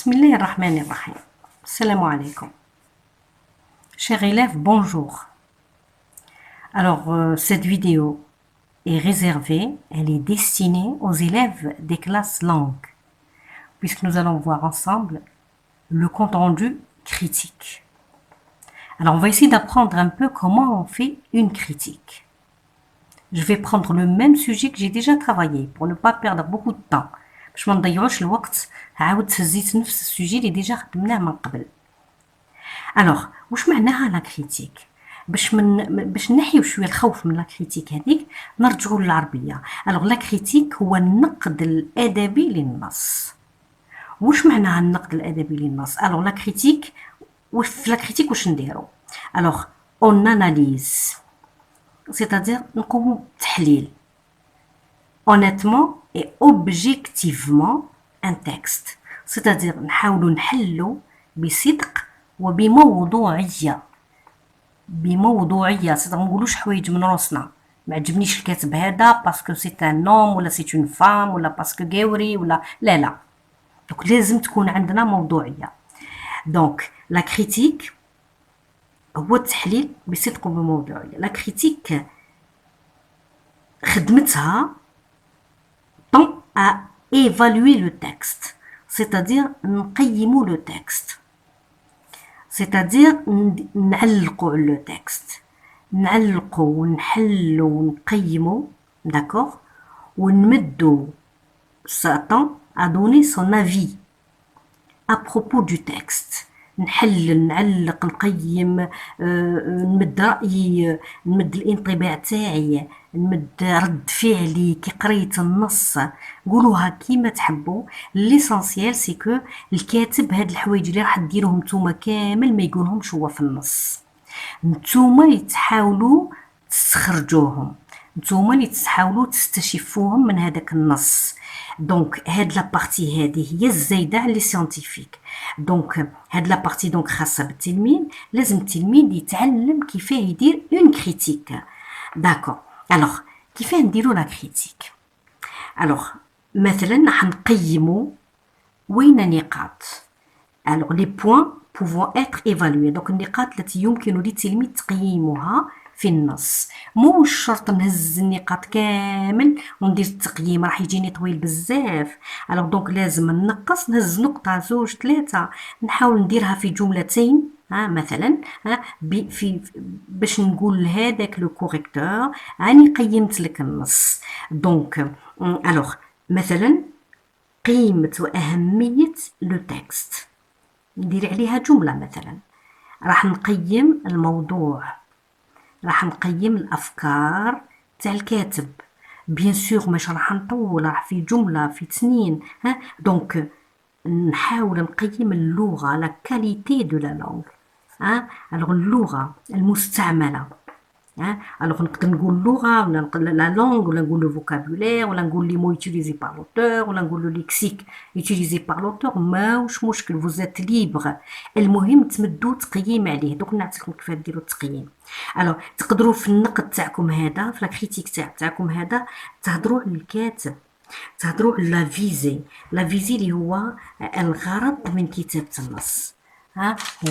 Bismillah ar-Rahman ar-Rahim. Assalamu alaikum. Chers élèves, bonjour. Alors, cette vidéo est réservée, elle est destinée aux élèves des classes langues, puisque nous allons voir ensemble le compte-rendu critique. Alors, on va essayer d'apprendre un peu comment on fait une critique. Je vais prendre le même sujet que j'ai déjà travaillé, pour ne pas perdre beaucoup de temps. باش ما نضيعوش الوقت عاود هزيت نفس السوجي اللي ديجا خدمناه من قبل. الوغ واش معناها لا كريتيك؟ باش نحيو شويه الخوف من لا كريتيك هذيك نرجعوا للعربيه. الوغ لا كريتيك هو النقد الادبي للنص. واش معناها النقد الادبي للنص؟ الوغ لا كريتيك في لا كريتيك واش نديرو؟ الوغ اون اناليز سيتادير نقوموا بتحليل honnêtement et objectivement un texte, c'est-à-dire نحاولوا نحلوا بصدق وبموضوعية. c'est-à-dire ما نقولوش حوايج من راسنا، ما عجبنيش الكاتب هذا باسكو سي ان نوم ولا سي اون فام ولا باسكو قاوري ولا لا. دونك لازم تكون عندنا موضوعية. دونك لا كريتيك هو التحليل بصدق وبموضوعية. لا كريتيك خدمتها tend à évaluer le texte, c'est-à-dire نقيموا le texte, c'est-à-dire نعلقوا le texte, نعلقوا ونحلوا ونقيموا, d'accord, ونمدوا. Ça tend à donner son avis à propos du texte. نحلل نعلق نقيم نمد رأيي، نمد الانطباع تاعي، نمد رد فعلي كي قريت النص. قولوها كيما تحبوا. ليسانسيال سي كو الكاتب هاد الحوايج اللي راح ديروهم نتوما كامل ما يقولهمش هو في النص، نتوما اللي تحاولوا تستخرجوهم، نتوما اللي تحاولوا تستشفوهم من هذاك النص. دونك هاد لا بارتي هذه هي الزايده على لي سيانتيفيك. دونك هاد لا بارتي دونك خاصه بالتلميذ، لازم التلميذ يتعلم كيفاه يدير اون كريتيك. داكور. الوغ كيفاه نديرو لا كريتيك؟ الوغ مثلا راح نقيمو وين نقاط. الوغ لي بوين بوفون اتر ايفالوي. دونك النقاط التي يمكن للتلميذ تقييمها في النص. مش شرط نهز النقاط كامل وندير التقييم، راح يجيني طويل بزاف. الوغ دونك لازم ننقص، نهز نقطة زوج ثلاثة، نحاول نديرها في جملتين. مثلا في باش نقول لهذاك لو كوريكتور راني قيمت لك النص. دونك الوغ مثلا قيمة وأهمية لو تكست، ندير عليها جملة. مثلا راح نقيم الموضوع، راح نقيم الافكار تاع الكاتب. بيان سور مش راح نطول، راح في جمله في اثنين. دونك نحاول نقيم اللغه، لا كاليتي دو لا لونغ. الوغ اللغه المستعمله. الوغ نقدر نقول لغه ولا لا لونغ، ولا نقول لو فوكابولير، ولا نقول لي مو يوتيليزي بار لوتور، ولا نقول لو ليكسيك يوتيليزي بار لوتور. ماوش مشكل، فوزات ليبر. المهم تمدوا تقييم عليه. دوك نعطيكم كيفاش ديروا التقييم. الوغ تقدروا في النقد تاعكم هذا، في لا كريتيك تاعكم هذا، تهضروا على الكاتب، تهضروا على لا فيزي. لا فيزي اللي هو الغرض من كتابه النص.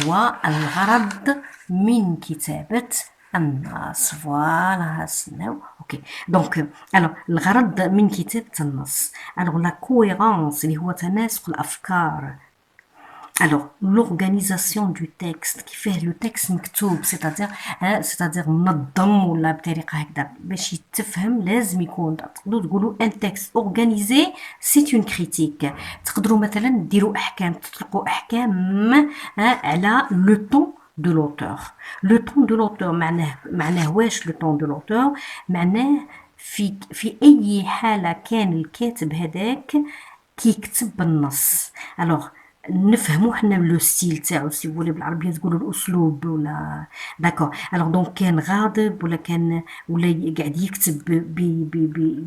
هو الغرض من كتابه النص. فوالا هاسناو. اوكي. دونك الوغ الغرض من كتابة النص. الوغ لا كويرونس اللي هو تناسق الافكار. الوغ لورغانيزاسيون دو تكست، كيفاه لو تكست مكتوب، سيتادير منظم ولا بطريقه هكذا باش يتفهم. لازم يكون تقدروا تقولوا ان تكست اورغانيزي سي اون كريتيك. تقدروا مثلا ديروا احكام، تطلقوا احكام على لو طون de l'auteur. Le ton de l'auteur معناه واش le ton de l'auteur؟ معناه في أي حالة كان الكاتب هذاك كي يكتب النص. الوغ نفهمو حنا لو ستيل تاعو، سي فولي بالعربية تقولوا الأسلوب ولا. داكور. الوغ دونك كان غاضب ولا كان ولا قاعد يكتب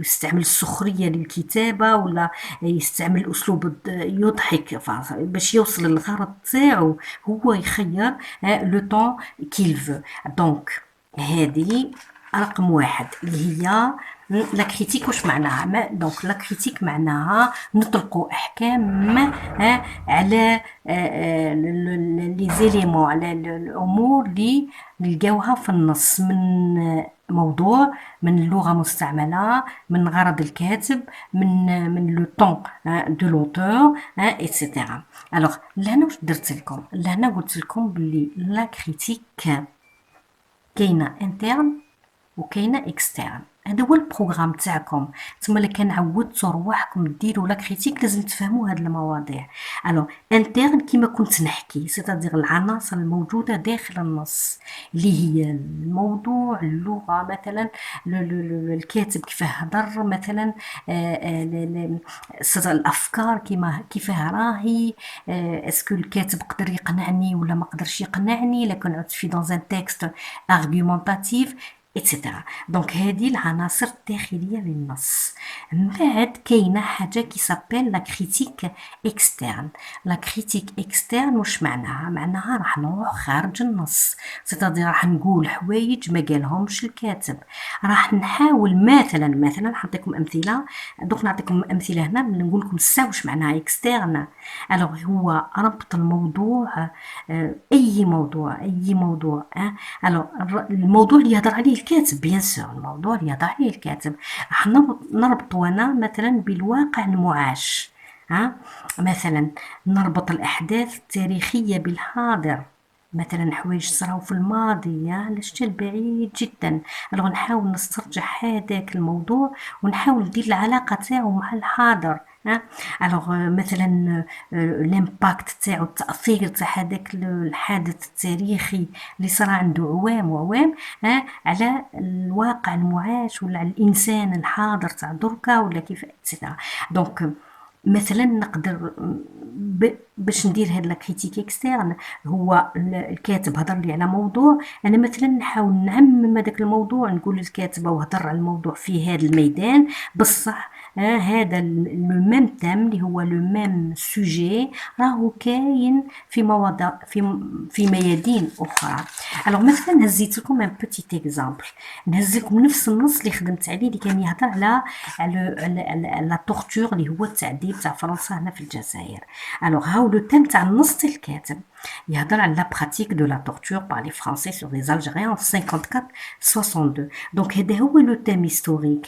يستعمل السخرية للكتابة، ولا يستعمل أسلوب يضحك باش يوصل للغرض تاعو. هو يخير لو طون كيل فو. دونك هذه رقم واحد اللي هي لا كريتيك. واش معناها؟ دونك لا كريتيك معناها نطلقوا احكام على لي زيليمون، على الامور اللي نلقاوها في النص، من موضوع، من اللغه المستعمله، من غرض الكاتب، من لو طون دو لوتور ايتترا. الوغ لهنا واش درت لكم؟ لهنا قلت لكم بلي لا كريتيك كاينه انترن وكاينه اكسترن. هذا هو البروغرام تاعكم. نتوما اللي كنعودتوا رواحكم ديروا لا كريتيك لازم تفهموا هاد المواضيع. الو انترن كيما كنت نحكي، سيتادير العناصر الموجوده داخل النص اللي هي الموضوع، اللغه مثلا، الكاتب كيفاه هضر مثلا، الافكار كيفاه راهي، اسكو الكاتب قدر يقنعني ولا ما قدرش يقنعني، لكن عدت في دون ان تكست ارغيومونتاتيف ايتترا. دونك هذه العناصر الداخليه للنص. من بعد كاينه حاجه كي سابيل لا كريتيك اكسترن. لا كريتيك اكسترن واش معناها؟ معناها راح نروح خارج النص، سيتادير راح نقول حوايج ما قالهمش الكاتب، راح نحاول مثلا نعطيكم امثله. دوك نعطيكم امثله هنا، نقول لكم السا واش معناها اكسترن. الوغ هو ربط الموضوع، اي موضوع الوغ الموضوع اللي يهضر عليه الكاتب، بيان سور الموضوع اللي يهضر عليه الكاتب راح نربط وانا مثلا بالواقع المعاش. مثلا نربط الاحداث التاريخيه بالحاضر، مثلا حوايج صراو في الماضي على الشتا البعيد جدا. الوغ نحاول نسترجع هذاك الموضوع ونحاول ندير العلاقه تاعو مع الحاضر. الوغ مثلا الامباكت تاعو، التاثير تاع هذاك الحادث التاريخي اللي صرا عنده عوام وعوام على الواقع المعاش ولا على الانسان الحاضر تاع دركا ولا كيف اكسترا. دونك مثلا نقدر باش ندير هاد لا كريتيك اكسترن، هو الكاتب هضر لي على موضوع، انا مثلا نحاول نعمم هذاك الموضوع، نقول للكاتب وهضر على الموضوع في هذا الميدان بصح هذا لو ميم تام اللي هو لو ميم سوجي راهو كاين في مواضع في ميادين اخرى. الوغ مثلا هزيت لكم ان بوتيت اكزامبل، نهز لكم نفس النص اللي خدمت عليه، اللي كان يهضر على لا تورتور اللي هو التعذيب تاع فرنسا هنا في الجزائر. الوغ هاو لو تيم تاع النص تاع الكاتب يهضر على لا براتيك دو لا تورتور بار لي فرونسي سور لي الجيريان في 54 62. دونك هذا هو لو تيم هيستوريك.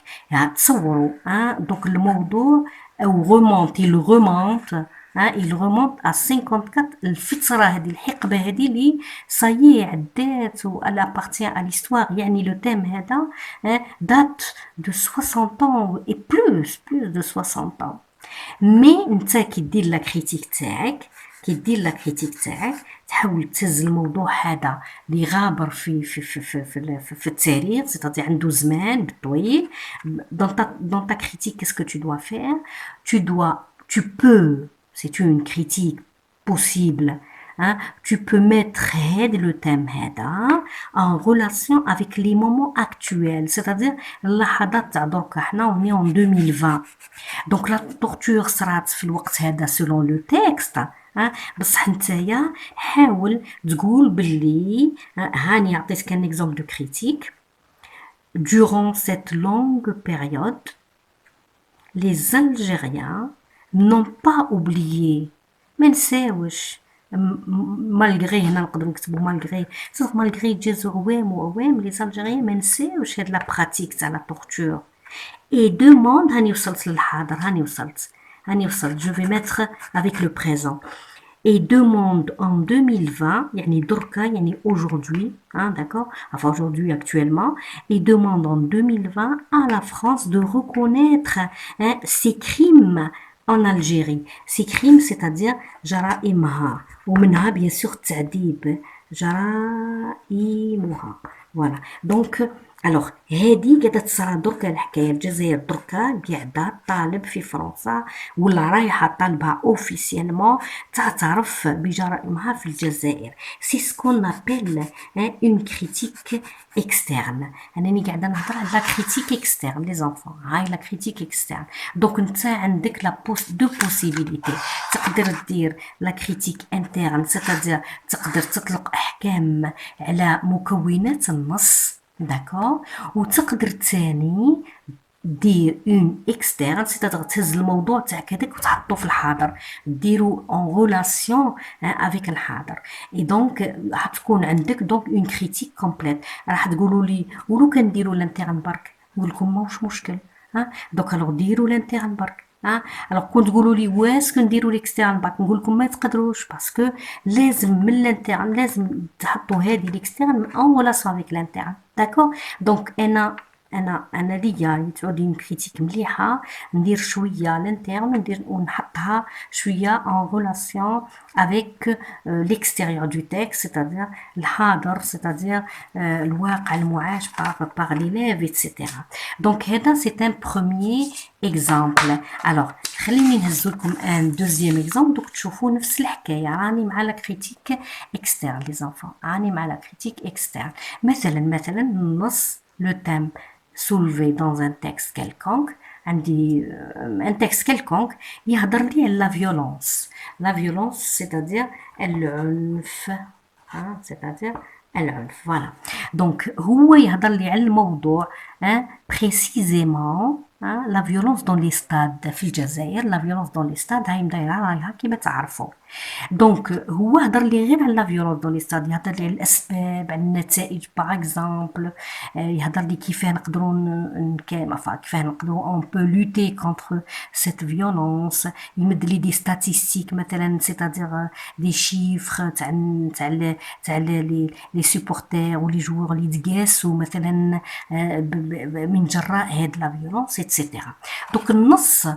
تصوروا دونك الموضوع او رومونت il remonte il remonte à 54. الفترة هذه، الحقبة هذه اللي صايي عدات و elle appartient à l'histoire. يعني لو تيم هذا دات دو 60 ans et plus de 60 ans. مي نتا كي دير لا كريتيك تاعك تحاول تهز الموضوع هذا اللي غابر في التاريخ، سيتادير عنده زمان بالطويل. dans ta critique qu'est-ce que tu dois faire? Tu peux, c'est une critique possible, tu peux mettre le thème en relation avec les moments actuels, c'est-à-dire اللحظات تاع دركا. حنا on est en 2020. donc la torture صرات في الوقت هذا selon le texte. بصح نتايا حاول تقول باللي هاني عطيتك un exemple de critique. Durant cette longue période, les Algériens n'ont pas oublié. ما نساوش مالغري، هنا نقدروا نكتبوا مالغري، صافي مالغري جازو عوام وعوام لي زالجيريان ما نساوش هاد لا براتيك تاع لا تورتور. اي دوموند، هاني وصلت للحاضر، هاني وصلت جو في ميتر افيك لو بريزون. et demande en 2020, يعني دركا يعني aujourd'hui, d'accord, enfin aujourd'hui actuellement, et demande en 2020 à la France de reconnaître ses crimes en Algérie. Ces crimes, c'est-à-dire جرائمها ومنها bien sûr التعذيب، جرائمها. voilà. donc الوغ هادي قاعده تصرا دركا الحكايه. الجزائر دركا قاعده طالب في فرنسا ولا رايحه طالبها اوفيسيالمون تعترف بجرائمها في الجزائر. سي سكون ابل اون كريتيك اكسترن. انني قاعده نهضر على لا كريتيك اكسترن لي زونفون، هاي لا كريتيك اكسترن. دونك انت عندك لا دو بوسيبيليتي، تقدر دير لا كريتيك انترن، سيتادير تقدر تطلق احكام على مكونات النص d'accord. وتقدر تاني دير اون اكسترن، سيتادغ تهز الموضوع تاعك هذاك وتحطو في الحاضر، ديرو اون غولاسيون افيك الحاضر. اي دونك راح تكون عندك دونك اون كريتيك كومبليت. راح تقولوا لي ولو كنديروا لانتيرن برك، نقول لكم ماهوش مشكل. دوك الوغ ديروا لانتيرن برك. الوغ كون تقولوا لي واسكو نديروا ليكسترن برك، نقول لكم ما تقدروش، باسكو لازم من الانتيرن لازم تحطوا هذه ليكسترن اون غولاسيون افيك الانتيرن، داكور. دونك انا ليا تعود اون كريتيك مليحه، ندير شويه لانتيرن ندير ونحطها شويه ان غولاسيون افيك ليكستيريور دو تيكست، سيتادير الحاضر، سيتادير الواقع المعاش باغ ليليف ايتترا. دونك هذا سي ان بروميير اكزامبل. الوغ خليني نهز لكم ان دوزيام اكزامبل دوك تشوفوا نفس الحكايه. راني مع لا كريتيك اكسترن لي زانفون، راني مع لا كريتيك اكسترن. مثلا نص لو تيم soulevé dans un texte quelconque, un texte quelconque, يهضر لي على la violence. La violence, c'est-à-dire العنف، c'est-à-dire العنف، voilà. Donc هو يهضر لي على الموضوع précisément la violence dans les stades في الجزائر. la violence dans les stades هاي مدايره رايها كيما تعرفوا. دونك هو هضر لي غير على لا فيولونس دون لي ستاد، يهضر لي على الاسباب، على النتائج باغ اكزومبل، يهضر لي كيفاه نقدروا كيفاه نقدروا اون بو لوتي كونتر سيت فيولونس. يمد لي دي ستاتيستيك مثلا، سيتادير دي شيفر تاع لي سوبورتير ولي جوور اللي تقاسوا مثلا من جراء هاد لا فيولونس ايتترا. دونك النص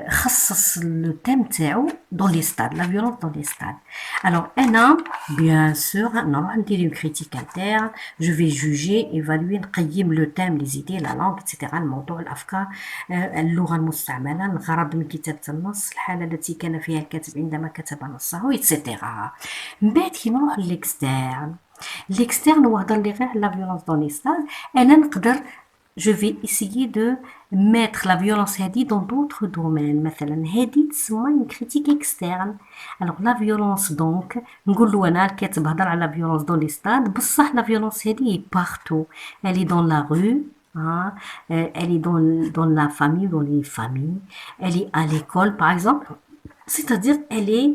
خصص لو تيم تاعو دون لي ستاد، لا فيولونس دون لي ستاد. الوغ انا بيان سور نروح ندير اون كريتيك انترن، جو في جوجي ايفالوي، نقيم لو تيم، لي زيدي، لا لونغ ايتترا، الموضوع، الافكار، اللغه المستعمله، الغرض من كتابه النص، الحاله التي كان فيها الكاتب عندما كتب نصه ايتترا. من بعد كي نروح ليكسترن، l'externe هو هضر لي غير على لا فيولونس دون لي ستاد. انا نقدر je vais essayer de mettre la violence هذه dans d'autres domaines. مثلا هذه تسمى une critique externe. alors la violence donc نقول له انا الكاتب هضر على la violence dans les stades، بصح la violence هذه partout. elle est dans la rue، elle est dans la famille، dans les familles، elle est à l'école par exemple، c'est-à-dire elle est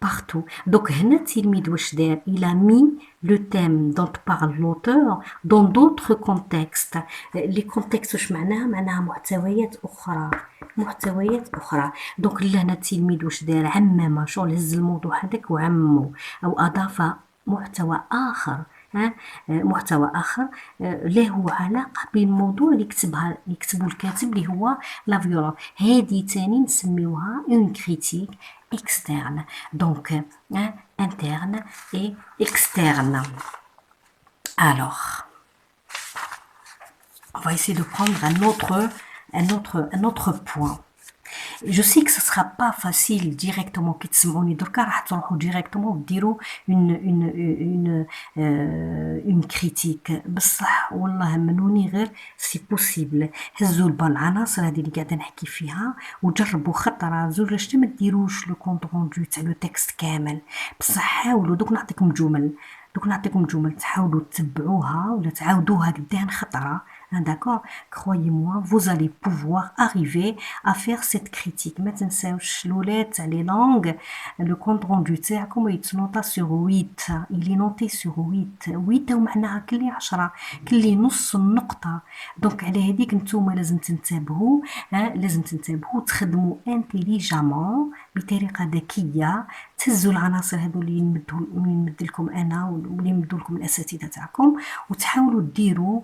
partout. Donc هنا التلميذ واش دار؟ il a mis le thème dont parle l'auteur dans d'autres contextes. les contextes واش معناها؟ معناها محتويات اخرى، محتويات اخرى. دونك هنا التلميذ واش دار؟ عمم، شغل هز الموضوع هذاك وعممو، او اضاف محتوى اخر، محتوى اخر له علاقه بالموضوع اللي يكتبه الكاتب اللي هو لا فيولون. هذه تاني نسميوها اون كريتيك externe. Donc, interne et externe. Alors, on va essayer de prendre un autre point. Je sais que ce ne sera pas facile directement كي تسمعوني دركا راح تروحوا directement وديروا une critique، بصح والله منوني غير سي بوسيبل. هزوا البال العناصر هذه اللي قاعده نحكي فيها وجربوا خطره زوج لاش ما ديروش لو كونط روندو تاع لو تكست كامل، بصح حاولوا. دوك نعطيكم جمل تحاولوا تتبعوها ولا تعاودوها قدام خطره. D'accord, croyez-moi, vous allez pouvoir arriver à faire cette critique. ما تنساوش الولاد تاع لي لونغ، لو كونط روندو تاعكم يتنوطا سور 8، il est noté sur 8 ومعناها كلي 10، كلي نص النقطة. دونك على هذيك نتوما لازم تنتبهوا، لازم تنتبهوا تخدموا انتيليجامون بطريقة ذكية، تهزوا العناصر هذو اللي نمد لكم انا واللي يمدوا لكم الاساتذه تاعكم، وتحاولوا ديروا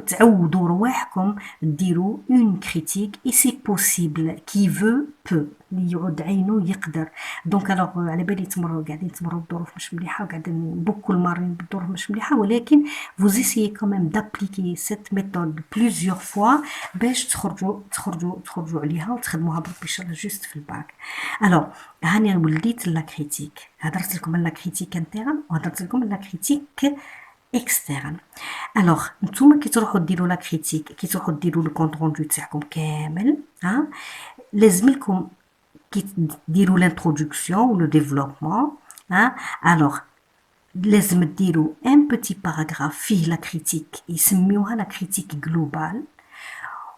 تعودوا رواحكم ديروا اون كريتيك اي سي بوسيبل كي فو بو، اللي يعود عينه يقدر. دونك الوغ على بالي قاعدين تمروا بظروف مش مليحه وقاعدين بوكو المارين بظروف مش مليحه، ولكن vous essayez quand même d'appliquer cette méthode plusieurs fois باش تخرجوا عليها وتخدموها بربي ان شاء الله جوست في الباك. الوغ هاني وليت لا كريتيك، هضرت لكم على لا كريتيك انترن وهضرت لكم على لا كريتيك اكسترن. الوغ نتوما كي تروحوا ديروا لا كريتيك، كي تروحوا ديروا لو كونط روندو تاعكم كامل، لازم لكم كي ديروا لانترودكسيون ولو ديفلوبمون، الوغ لازم ديروا ان بوتي باراغراف فيه لا كريتيك يسميوها لا كريتيك جلوبال،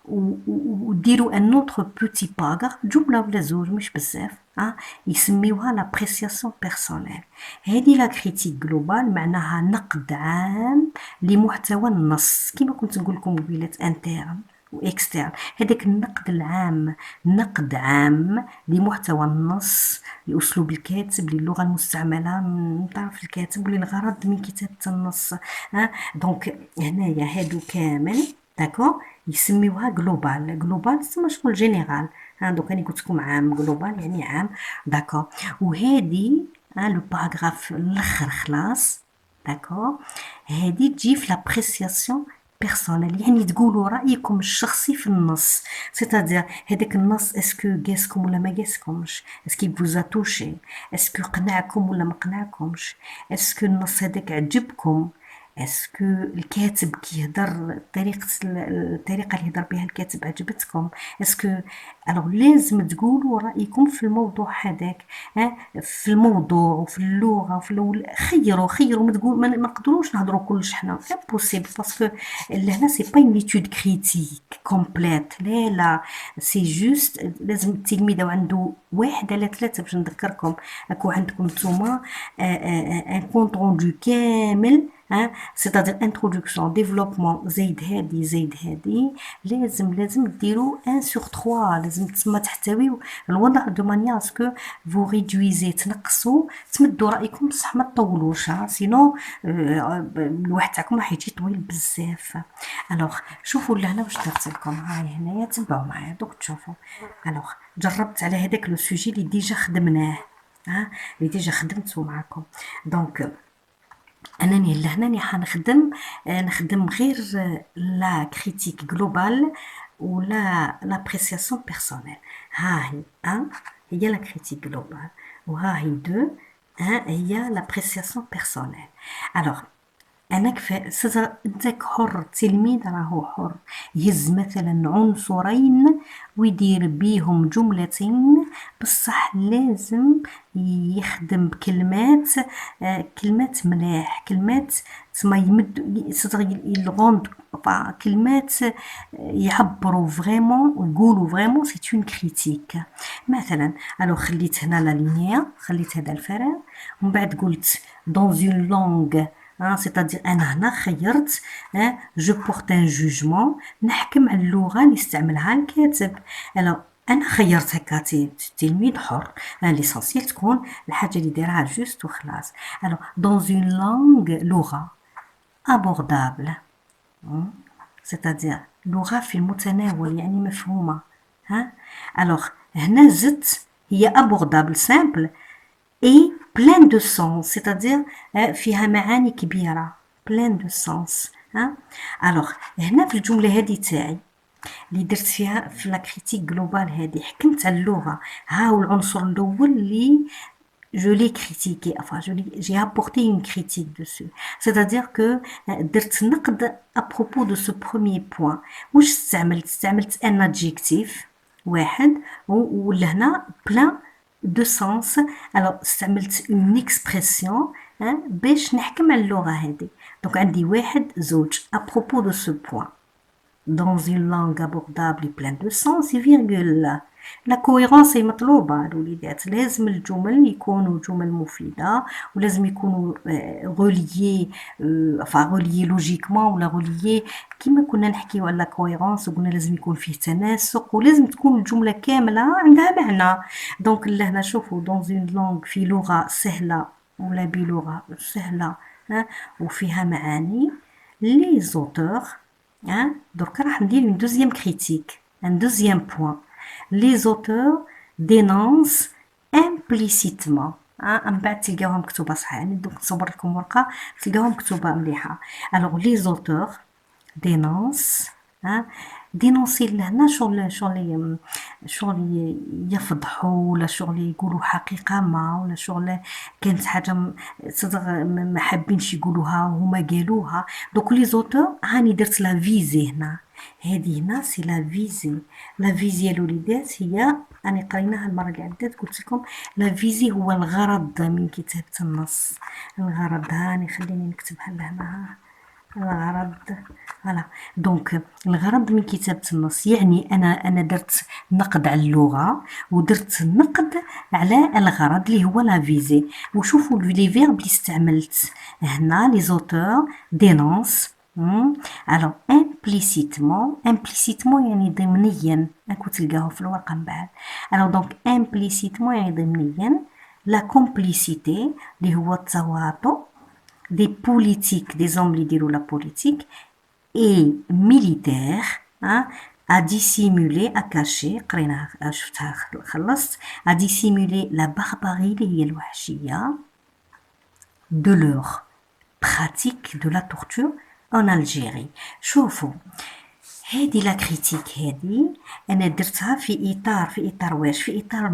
وديروا ان اوتر بوتي باراغراف جمله ولا زوج مش بزاف يسميوها لابريسياسيون بيرسونيل. هذه لا كريتيك جلوبال معناها نقد عام لمحتوى النص، كما كنت نقول لكم قبيلات انترن واكسترن. هذاك النقد العام، نقد عام لمحتوى النص، لاسلوب الكاتب، للغه المستعمله من طرف الكاتب، وللغرض من كتابه النص. دونك هنايا هادو كامل داكور يسميوها جلوبال. جلوبال تسمى شغل جينيرال. دوك راني قلت لكم عام، جلوبال يعني عام داكور. وهادي لو باراغراف الاخر خلاص داكور، هادي تجي في لابريسياسيون بيرسونيل، يعني تقولوا رايكم الشخصي في النص. سيتادير هذاك النص اسكو قاسكم ولا ما قاسكمش، اسكو فوزا توشي، اسكو قنعكم ولا ما قنعكمش، اسكو النص هذاك عجبكم، اسكو الكاتب كي يهدر الطريقه اللي يهدر بها الكاتب عجبتكم، اسكو الوغ لازم تقولوا رايكم في الموضوع هذاك. في الموضوع وفي اللغه وفي خيروا ما تقول ما نقدروش نهضروا كلش حنا امبوسيبل، باسكو لهنا سي با اون ايتود كريتيك كومبليت، لا لا سي جوست لازم التلميذ عنده واحد على ثلاثه باش نذكركم. اكو عندكم نتوما ان كونط روندو كامل، سيتادير انتروداكسيون ديفلوبمون زايد هادي لازم ديروا ان سور 3، لازم تسمى تحتويو الوضع دو مانيير اسكو فو ريدويزي تنقصوا تمدوا رايكم بصح ما تطولوش، سينو الواحد تاعكم راح يجي طويل بزاف. الوغ شوفوا لهنا واش درت لكم، هاي هنايا تبعوا معايا دوك تشوفوا. الوغ جربت على هذاك لو سوجي اللي ديجا خدمناه، اللي ديجا خدمته معكم. دونك انني لهناني حنخدم نخدم غير لا كريتيك جلوبال ولا لابريسياسيون بيرسونيل. ها هي هي لا كريتيك جلوبال، وها هي دو هي لابريسياسيون بيرسونيل. الوغ انا انتك حر، التلميذ راهو حر يهز مثلا عنصرين ويدير بيهم جملتين، بصح لازم يخدم بكلمات كلمات ملاح، كلمات تسمى يمد يلغوند كلمات يعبروا فريمون ويقولوا فريمون سي اون كريتيك. مثلا الو خليت هنا لا لينيا، خليت هذا الفراغ، ومن بعد قلت دون اون لونغ، سيتادير انا هنا خيرت جو بورت ان جوجمون، نحكم على اللغه اللي استعملها الكاتب. انا خيرت هكا التلميذ حر، ليسونسيال تكون الحاجه اللي دايرها جوست وخلاص. دون اون لونغ لغه ابوردابل، سيتادير لغه في المتناول يعني مفهومه. الوغ هنا زدت هي ابوردابل سامبل et plein de sens, c'est-à-dire فيها معاني كبيرة plein de sens. alors هنا في الجملة هذه تاعي اللي درت فيها في لا كريتيك جلوبال هذه، حكمت على اللغة. ها هو العنصر الأول اللي je l'ai critiqué, enfin j'ai apporté une critique dessus, c'est-à-dire que درت نقد à propos de ce premier point. واش استعملت un adjectif واحد ولهنا plein de sens. alors استعملت une expression باش نحكم على اللغة هذه. donc عندي واحد زوج à propos de ce point dans une langue abordable et pleine de sens virgule. لا كويرونس هي مطلوبة الوليدات، لازم الجمل يكونوا جمل مفيدة، ولازم يكونوا غوليي غوليي لوجيكمون ولا غوليي كيما كنا نحكيو على كويرونس وقلنا لازم يكون فيه تناسق، ولازم تكون الجملة كاملة عندها معنى. دونك لهنا شوفوا دون اون لونغ في لغة سهلة ولا بلغة سهلة وفيها معاني. لي زوتور دركا راح ندير une deuxième critique, un deuxième point. Les auteurs dénoncent implicitement. من بعد تلقاوها مكتوبة صح، يعني دوك نصور لكم ورقة تلقاوها مكتوبة مليحة. alors les auteurs dénoncent دينونسي لهنا شغل يفضحوا ولا شغل يقولوا حقيقة ما، ولا شغل كانت حاجة صدق ما حابينش يقولوها وهما قالوها. دوك لي زوتور هاني درت لا فيزي هنا، هذه هنا سي لا فيزي. لا فيزي الوليدات هي أنا قريناها المرة اللي عدت، قلت لكم لا فيزي هو الغرض من كتابة النص. الغرض، هاني خليني نكتبها لهنا، الغرض. فوالا، دونك الغرض من كتابة النص يعني أنا درت نقد على اللغة، ودرت نقد على الغرض اللي هو لا فيزي. وشوفوا لي فيرب اللي استعملت هنا، لي زوتور دينونس. الوغ امبليسيتمون يعني ضمنيا، راكو تلقاوه في الورقة من بعد. الوغ دونك امبليسيتمون يعني ضمنيا، لا كومبليسيتي اللي هو التواطؤ des politiques, des hommes qui diront la politique, et militaires, hein, à dissimuler, à cacher, à dissimuler la barbarie de leur pratique de la torture en Algérie. شوفوا هذه لا كريتيك، هذه انا درتها في اطار واش، في اطار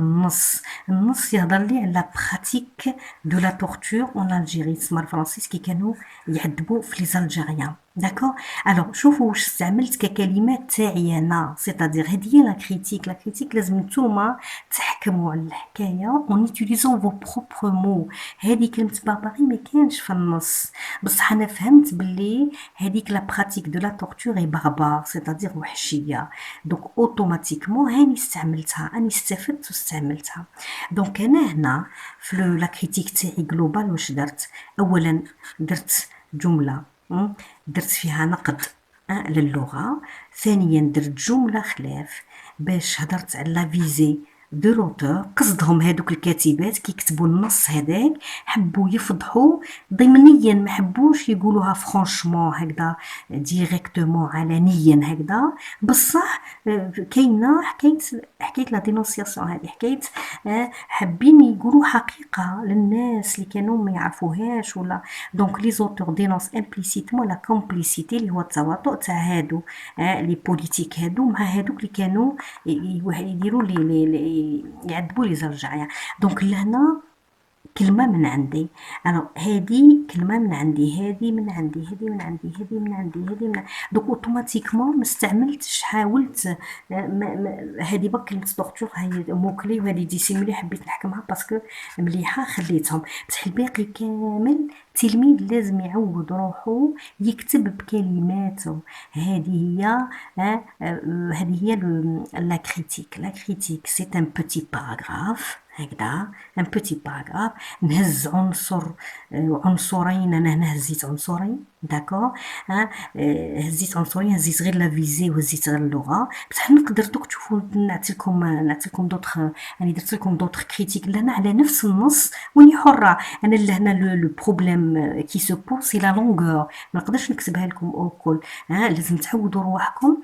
النص يهضر لي على براتيك دو لا تورتور اون الجيري، تسمى الفرنسيس كي كانوا يعذبوا في لي زالجيريان. داكور، الوغ شوفوا واش استعملت ككلمات تاعي انا، سيتادير هذه هي لا كريتيك لازم نتوما تحكموا على الحكايه اون يوتيليزون فو بروبر مو. هذه كلمه بارباري ما كانش في النص، بصح انا فهمت باللي هذيك لا براتيك دو لا تورتور اي باربار، سيتادير وحشيه، دونك اوتوماتيكمون هاني استعملتها، اني استفدت واستعملتها. دونك انا هنا في لا كريتيك تاعي جلوبال واش درت؟ اولا درت جمله درت فيها نقد للغه، ثانيا درت جمله خلاف باش هدرت على لا فيزي دو لوتور، قصدهم هادوك الكاتبات كي يكتبوا النص هذاك حبوا يفضحوا ضمنيا، ما حبوش يقولوها فرانشمون هكذا ديريكتومون علنيا هكذا، بصح كاينه حكايه لا دينونسياسيون، هذه حكايه حابين يقولوا حقيقه للناس اللي كانوا ما يعرفوهاش ولا. دونك لي زوتور دينونس امبليسيتمون لا كومبليسيتي اللي هو التواطؤ تاع هادو لي بوليتيك هادو مع هادوك اللي كانوا يديروا لي يعذبوا لي زرجعيا. دونك لهنا كلمة من عندي، أنا هذه كلمة من عندي، هذه من عندي، هذه من عندي، هذه من عندي، هذه من دوك اوتوماتيكمون ما استعملتش، حاولت هذه بك كلمة دكتور هي موكلي، وهذه ديسيمولي حبيت نحكمها باسكو مليحة خليتهم، بصح الباقي كامل التلميذ لازم يعود روحو يكتب بكلماته. هذه هي لا كريتيك سي ان بوتي باراغراف هكذا، ان بوتي باراغراف نهز عنصرين، انا هنا هزيت عنصرين، داكور، هزيت عنصرين، هزيت غير لا فيزي وهزيت غير اللغه، بصح نقدر دوك تشوفوا نعطيكم دوطخ، راني درت لكم دوطخ كريتيك لهنا على نفس النص وني حره. انا لهنا لو بروبليم كي سو بوز سي لا لونغور، ما نقدرش نكتبها لكم اوكل، لازم تعودوا رواحكم،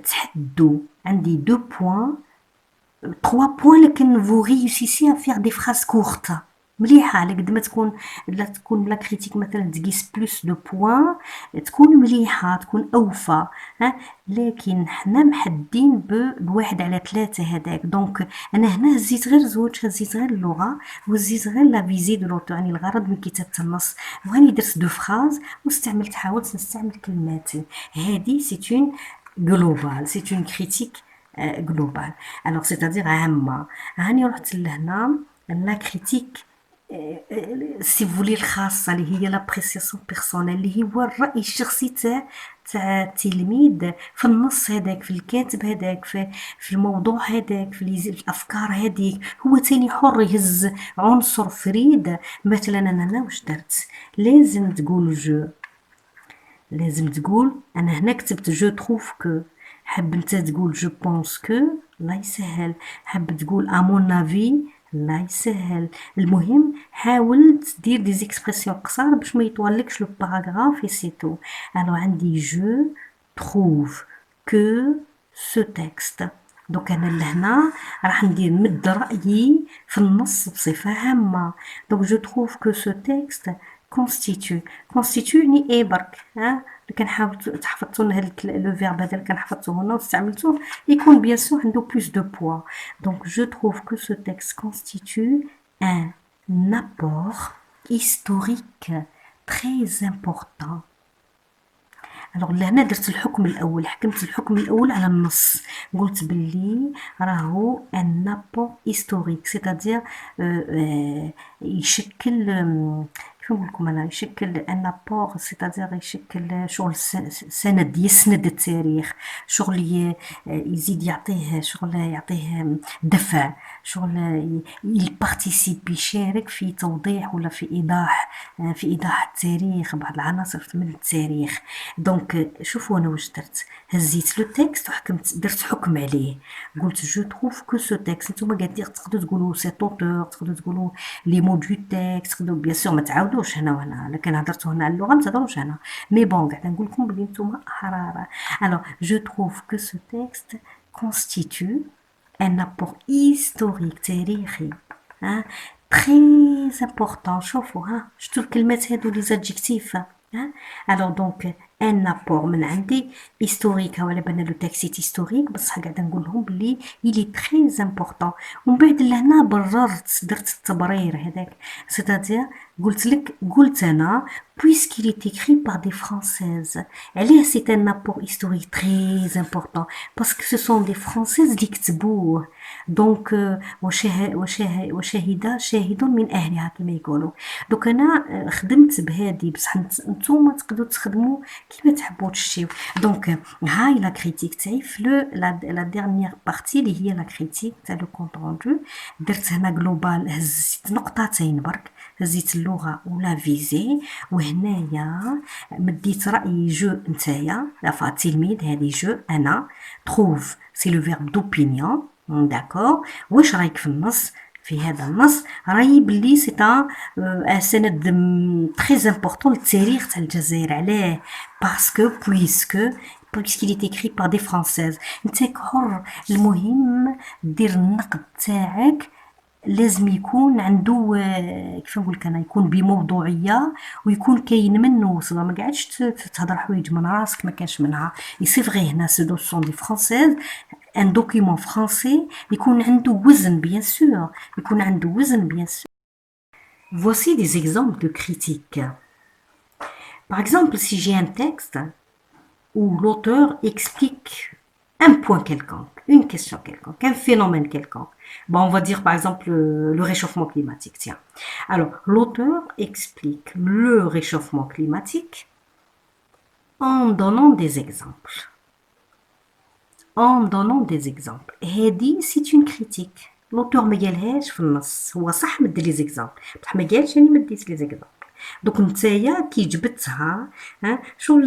تحدوا عندي 2 بوين 3 points لكن vous réussissez à faire des phrases courtes مليحة، على قد ما تكون لا كريتيك مثلا تقيس بلوس دو بوان تكون مليحة، تكون أوفى، لكن حنا محدين بالواحد على 3 هذاك. دونك أنا هنا هزيت غير زوج، هزيت غير اللغة وهزيت غير لا فيزي دو لوتور، يعني الغرض من كتابة النص، وهاني درت 2 فراز واستعملت، حاولت نستعمل كلماتي. هذه سي اون جلوبال، سي اون كريتيك جلوبال، الوغ سيتادير عامة. هاني رحت لهنا لا كريتيك سي فولي الخاصة اللي هي لابريسياسيون بيرسونيل، اللي هو الرأي الشخصي تاع التلميذ في النص هذاك، في الكاتب هذاك، في الموضوع هذاك، في الأفكار هذيك، هو تاني حر يهز عنصر فريد. مثلا أنا واش درت؟ لازم تقول جو، لازم تقول أنا هنا كتبت جو تروف كو، حب انت تقول جو بونس كو لا يسهل، حب تقول امون افي لا يسهل. المهم حاول دير دي زيكسبرسيون قصار باش ما يطولكش لو باراغراف سي تو. الو عندي جو تروف كو سو تكست، دوك انا لهنا راح ندير مد رايي في النص بصفه عامه. دوك جو تروف كو سو تكست كونستيتو يعني ايه برك، كان حاولت تحفظتو هاد لو فيرب هذا كان حفظتوه هنا واستعملتوه يكون بيان سور عنده بلوس دو بوا. دونك جو تروف كو سو تكست كونستيتو ان apport historique très important الوغ لهنا درت الحكم الاول، حكمت الحكم الاول على النص، قلت باللي راهو ان ابور هيستوريك سيتادير يشكل كيف نقول لكم انا، يشكل ان ابور سيتادير يشكل شغل سند، يسند التاريخ، شغل يزيد يعطيه شغل، يعطيه دفع، شغل يبارتيسيب، يشارك في توضيح ولا في ايضاح، في ايضاح التاريخ، بعض العناصر من التاريخ. دونك شوفوا انا واش درت، هزيت لو تكست وحكمت، درت حكم عليه، قلت جو تروف كو سو تكست. نتوما قاعدين تقدروا تقولوا سيت اوتور، تقدروا تقولوا لي مو دو تكست، تقدروا بيان سور ما تعاودوش هنا وهنا، لكن هضرتوا هنا على اللغه ما تهضروش هنا، مي بون قاعده نقول لكم بلي نتوما حراره. الوغ جو تروف كو سو تكست constitue un apport historique تاريخي très important. شوفوا شفتوا الكلمات هادو لي زادجيكتيف. alors donc ان ابور من عندي هيستوريك، وعلى بالنا لو تاكسيت هيستوريك، بصح قاعده نقول لهم بلي يلي تري امبورطون. ومن بعد لهنا بررت، درت التبرير هذاك، سيتادير قلت لك، قلت انا puisqu'il est écrit par des françaises. علاه c'est un apport historique très important parce que ce sont des françaises اللي كتبوه. دونك وشاهد شاهد من اهلها كما يقولوا. دوك انا خدمت بهادي، بصح نتوما تقدروا تخدموا كيما تحبوا تشتيو. دونك هاي لا كريتيك تاعي في لا ديرنيير بارتي اللي هي لا كريتيك تاع لو كونط روندو. درت هنا جلوبال، هزيت نقطتين برك، هزيت اللغه ولا فيزي، وهنايا مديت رايي جو نتايا لا تلميذ، هذه جو انا تروف سي لو فيرب دوبينيون. داكور، واش رايك في النص؟ في هذا النص رايي بلي سي ان سند تري امبورطون للتاريخ تاع الجزائر. علاه؟ باسكو puisqu'il est écrit par des françaises. نتاك حر، المهم دير النقد تاعك لازم يكون عنده كيف نقول لك انا، يكون بموضوعيه، ويكون كاين منه وصله، ما قاعدش تهضر حوايج من راسك ما كانش منها. سي فغي هنا سو سون دي فرونسيز، ان دوكيومون فرونسي يكون عنده وزن بيان سور، يكون عنده وزن بيان سور. Voici des exemples de critiques. Par exemple, si j'ai un texte où l'auteur explique un point quelconque, une question quelconque, un phénomène quelconque. Bon, on va dire par exemple le réchauffement climatique. Tiens. Alors, l'auteur explique le réchauffement climatique en donnant des exemples. En donnant des exemples. هذه c'est une critique. L'auteur ما قالهاش في النص، هو صح مد لي زيكزامبل، بصح ما قالش اني مديت لي زيكزامبل. دوك نتايا كي جبتها شو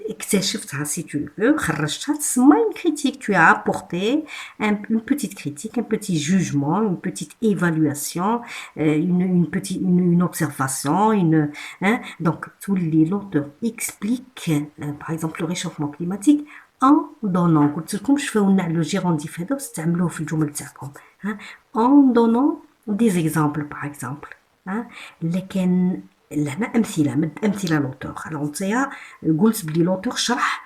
اكتشفتها سي تو فو، خرجتها، تسمى une critique. Tu as apporté une petite critique, un petit jugement, une petite évaluation, une observation, donc تولي l'auteur explique par exemple le réchauffement climatique en donnant. قلت لكم شوفوا لنا لو جيرونديف هذا واستعملوه في الجمل تاعكم. en donnant des exemples par exemple. لكن لهنا امثله، مد امثله لوتور. الوغ نتايا قلت بلي لوتور شرح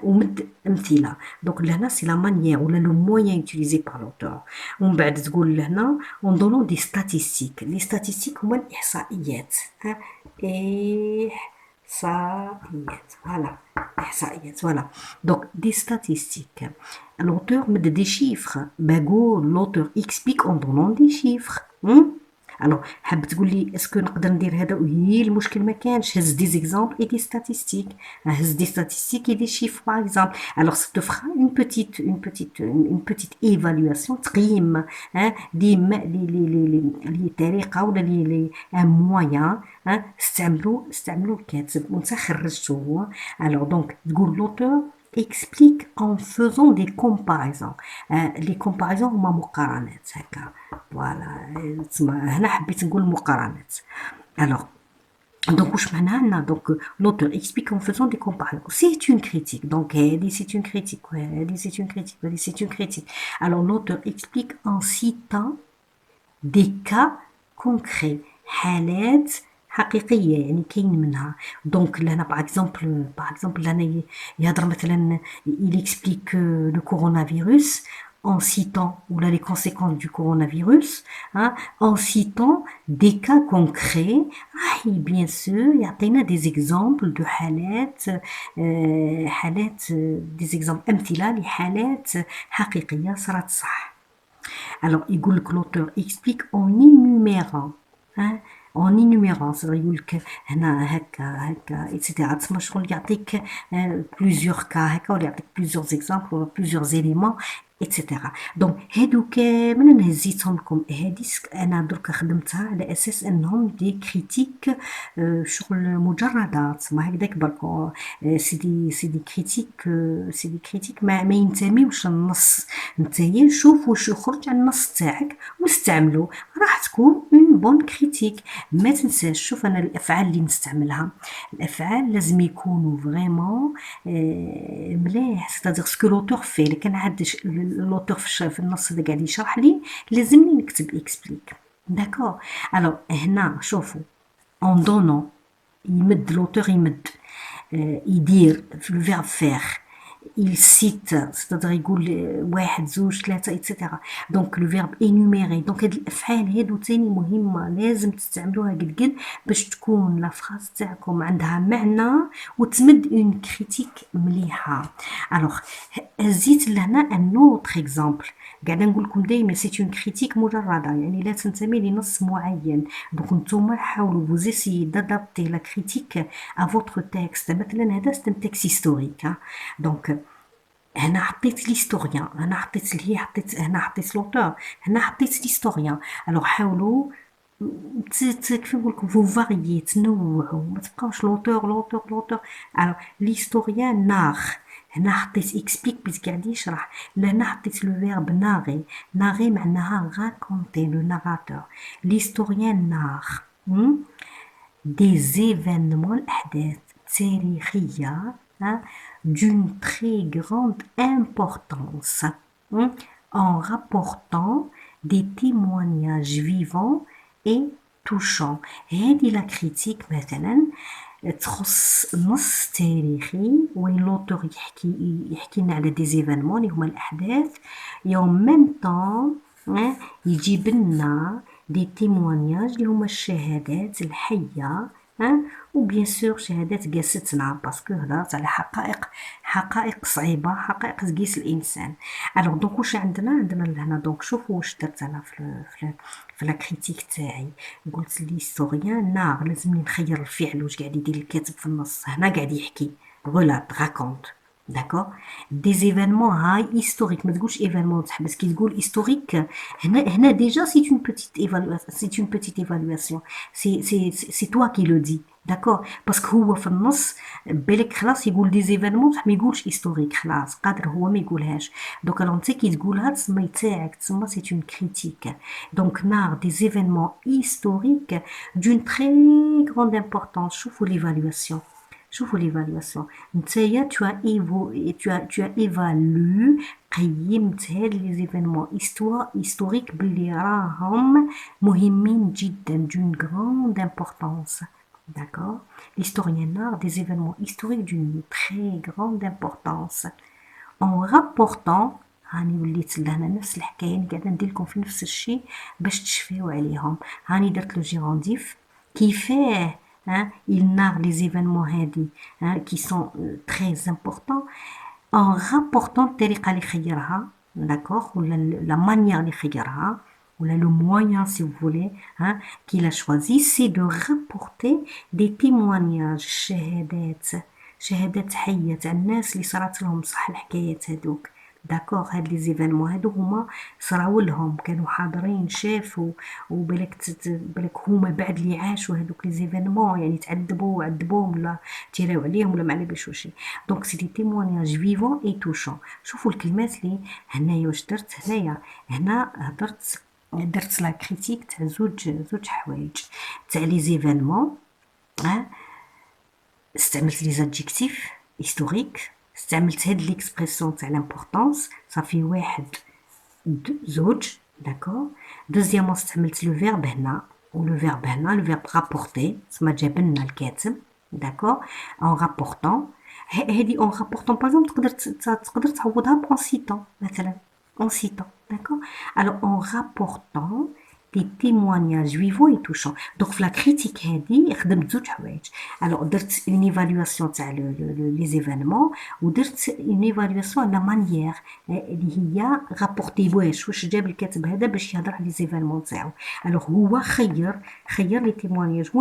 ومد امثله، دونك لهنا سي لا مانيير ولا لو موين يوتيليزي بار لوتور. ومن بعد تقول لهنا اون دونون دي ستاتيستيك. لي ستاتيستيك هما الاحصائيات، احصائيات، فوالا احصائيات، فوالا. دونك دي ستاتيستيك، لوتور مد دي شيفر، بقول لوتور اكسبيك اون دونون دي شيفر. الو حاب تقول لي اسكو نقدر ندير هذا؟ وهي المشكل ما كانش، هز دي زيكزامبل اي دي ستاتيستيك، هز دي ستاتيستيك اي دي شيفر باغ اكزامبل. الوغ سا تو فرا اون بوتيت ايفالواسيون، تقييم لي طريقه ولا لي ان موان استعملوا الكاتب وانت خرجته هو. الوغ دونك تقول لوتور explique en faisant des comparaisons. les comparaisons هما مقارنات هكا، فوالا. تسمى هنا حبيت نقول مقارنات. alors donc واش معناها لنا؟ donc l'auteur explique en faisant des comparaisons. c'est une critique. donc هذه c'est une critique، هذه c'est une critique، هذه c'est une critique. alors l'auteur explique en citant des cas concrets، حالات حقيقيه يعني كاين منها. دونك لهنا باغ اكزومبل لهنا يهضر مثلا il explique le coronavirus en citant ou là, les conséquences du coronavirus, hein, en citant des cas concrets. bien sûr, il y a des exemples de حالات des exemples أمثلة لحالات حقيقية صارت صح. Alors, يقول لك l'auteur explique en énumérant, hein, en énumérant, c'est-à-dire يقول لك هنا هكا etc. تسمى شغل يعطيك plusieurs cas هكا ولا يعطيك plusieurs exemples ولا plusieurs éléments etc. دونك هادو كامل انا هزيتهم لكم هاديس انا درك خدمتها على اساس انهم دي كريتيك شغل مجردات تسمى هكذاك برك سي دي كريتيك ما ينتميوش للنص. نتايا شوف واش يخرج على النص تاعك واستعملو راح تكون اون بون كريتيك. ما تنساش شوف انا الافعال اللي نستعملها الافعال لازم يكونوا فريمون مليح ستادير سكو لوتور في. اللي كان عاد لوتور في النص اللي قاعد يشرح لي لازمني نكتب اكسبليك داكور. الوغ هنا شوفوا اون دونون يمد لوتور يمد يدير في لو فيرب فير il cite c'est-à-dire يقول واحد زوج ثلاثة etc. دونك لو فيرب انيميري. دونك هاد الافعال هادو تاني مهمة لازم تستعملوها قد باش تكون لا فراز تاعكم عندها معنى وتمد اون كريتيك مليحة. الوغ زيت لهنا ان اوتر اكزامبل قاعده نقول لكم دائما سي اون كريتيك مجرده يعني لا تنتمي لنص معين. دونك نتوما حاولوا vous essayez d'adapter la critique à votre texte. مثلا هذا ستم تكست هيستوريك. دونك هنا حطيت ليستوريان هنا حطيت اللي هي حطيت هنا حطيت لوتور هنا حطيت ليستوريان. الوغ حاولوا كيف نقول لكم فو فاريي تنوعوا ما تبقاوش لوتور. الوغ ليستوريان ناغ هنا حطيت اكسبيك بيت قاعد يشرح. لهنا حطيت لو فيرب ناغي. ناغي معناها راكونتي لو ناراتور. ليستوريان ناغ دي زيفينمون الاحداث تاريخيه d'une très grande importance en rapportant des témoignages vivants et touchants. هذه لا كريتيك مثلا تخص نص تاريخي وين لوتور يحكي لنا على دي زيفينمون اللي هما الاحداث يوم ميم طون يجيب لنا دي تيموانياج اللي هما الشهادات الحيه وبيان سور شهادات قاستنا باسكو هضرت على حقائق صعيبه حقائق تقيس الانسان. الوغ دونك واش عندنا لهنا دونك شوفوا واش درت انا في لا كريتيك تاعي. قلت ليستوريان نار لازمني نخير الفعل واش قاعد يدير الكاتب في النص. هنا قاعد يحكي غولات راكونت داكور دي زيفينمون هاي هيستوريك ما تقولش ايفينمون تحبس كي تقول هيستوريك. هنا ديجا سي اون بيتيت ايفالواسيون سي توا كي لو دي داكور باسكو هو في النص بالك خلاص يقول دي زيفينمون ما يقولش هيستوريك خلاص قادر هو ما يقولهاش. دونك الوغ انت كي تقولها تسمى يتاعك تسمى سي اون كريتيك. دونك نار دي زيفينمون هيستوريك دون تري غروند امبورطونس. شوفوا ليفالواسيون شوفوا ليفالواسيون نتايا tu as évalué قيمت هاد لي زيفينمون هيستوريك بلي راهم مهمين جدا d'une grande importance. D'accord. L'historien narre des événements historiques d'une très grande importance en rapportant هاني وليت لهنا نفس الحكايه اللي قاعده ندير لكم في نفس الشيء باش تشفيو عليهم. هاني درت لو جيرونديف كيفاه il narre les événements هادي qui sont très importants en rapportant الطريقه اللي خيرها داكوغ ولا لا مانيير اللي خيرها ولا le moyen si vous voulez qu'il a choisi c'est de rapporter des témoignages شهادات حيه تاع الناس اللي صارت لهم صح الحكايات هذوك داكوغ. هاد لي زيفينمون هادو هما صراو لهم كانوا حاضرين شافوا بالك هما بعد اللي عاشوا هادوك لي زيفينمون يعني عذبوهم ولا تيراو عليهم ولا ما على باليش واش. دونك سي دي تيمونياج فيفون اي توشون. شوفوا الكلمات اللي هنايا واش درت هنا درت لا كريتيك تاع زوج حوايج تاع لي زيفينمون استعملت لي زادجيكتيف هيستوريك استعملت هاد ليكسبرسيون تاع لامبورطونس صافي واحد زوج داكور. دوزيامون استعملت لو فيرب هنا ولو فيرب هنا لو فيرب رابورتي تسمى جاب لنا الكاتب داكور اون رابورطون. هادي اون رابورطون باغ تقدر تعوضها بون سيتون مثلا en citant, d'accord? Alors, en rapportant des témoignages vivants et touchants. Donc, la critique هذه خدمت زوج حوايج. Alors, درت une évaluation تاع les événements ودرت une évaluation على مانيير اللي هي رابورتي واش جاب الكاتب هذا باش يهضر على les événements تاعو. Alors, هو خير لي تيموانياج،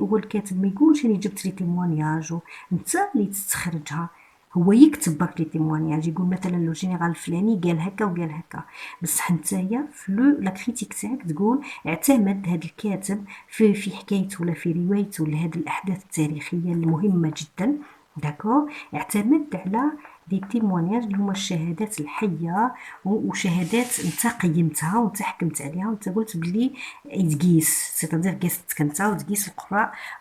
هو الكاتب ما يقولش اني جبت لي تيموانياج انت اللي تستخرجها. هو يكتب برك لي تيموانياج، يقول مثلا لو جينيرال الفلاني قال هكا وقال هكا، بصح نتايا في لا كريتيك تاعك تقول اعتمد هذا الكاتب في حكايته ولا في روايته ولا هذه الاحداث التاريخيه المهمه جدا، داكور، اعتمد على دي تيموانياج اللي هما الشهادات الحيه وشهادات انت قيمتها وانت حكمت عليها وانت قلت بلي يتقيس، سيتادير قيستك انت وتقيس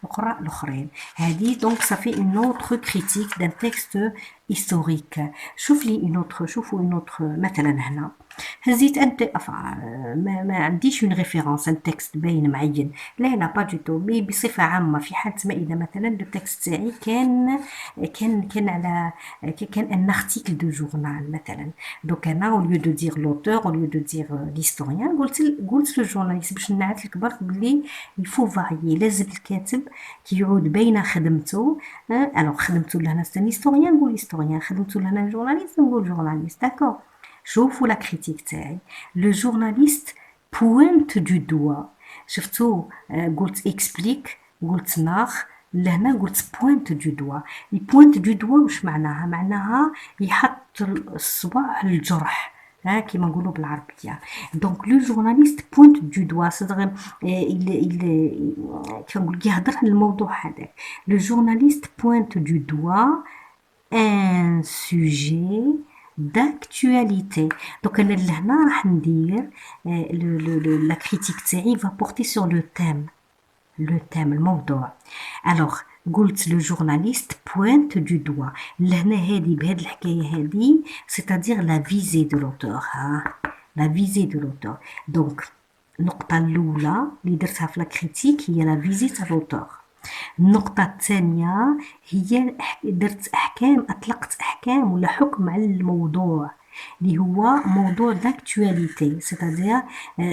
القراء الاخرين. هذه دونك صافي اون اوتر كريتيك دان تكست هيستوريك. شوفوا اون اوتر مثلا هنا هزيت انت ما عنديش اون ريفيرونس ان تكست باين معين، لا با دو تو، مي بصفه عامه في حاله ما اذا مثلا لو تكست تاعي كان على كان ان ارتيكل دو جورنال مثلا، دونك انا او ليو دو دير لوتور او ليو دو دير ليستوريان قلت لو جورناليست باش نعت لك برك بلي يفو فاريي، لازم الكاتب كي يعود بين خدمته، الوغ خدمته لهنا سي هيستوريان نقول هيستوريان، خدمته لهنا جورناليست نقول جورناليست، داكور. شوفوا لا كريتيك تاعي، لو جورناليست بوينت دو دوا، شفتوا قلت اكسبليك، قلت ناخ، لهنا قلت بوينت دو دوا. بوينت دو دوا واش معناها يحط الصبع على الجرح، كيما نقولوا بالعربيه. دونك لو جورناليست بوينت دو دوا صدق كيف نقول يهضر على الموضوع هذاك. لو جورناليست بوينت دو دوا ان سوجي d'actualité. Donc انا لهنا راح ندير لا كريتيك تاعي va porter sur le thème الموضوع. alors قلت لو جورناليست بوينت دو دوا، لهنا هذه بهذه الحكايه هذه c'est-à-dire la visée de l'auteur، la visée de l'auteur. دونك النقطه الاولى اللي درتها في لا كريتيك هي لا فيزي تاع l'auteur. النقطة الثانية هي درت أطلقت أحكام ولا حكم على الموضوع اللي هو موضوع داكتواليتي، سيتادير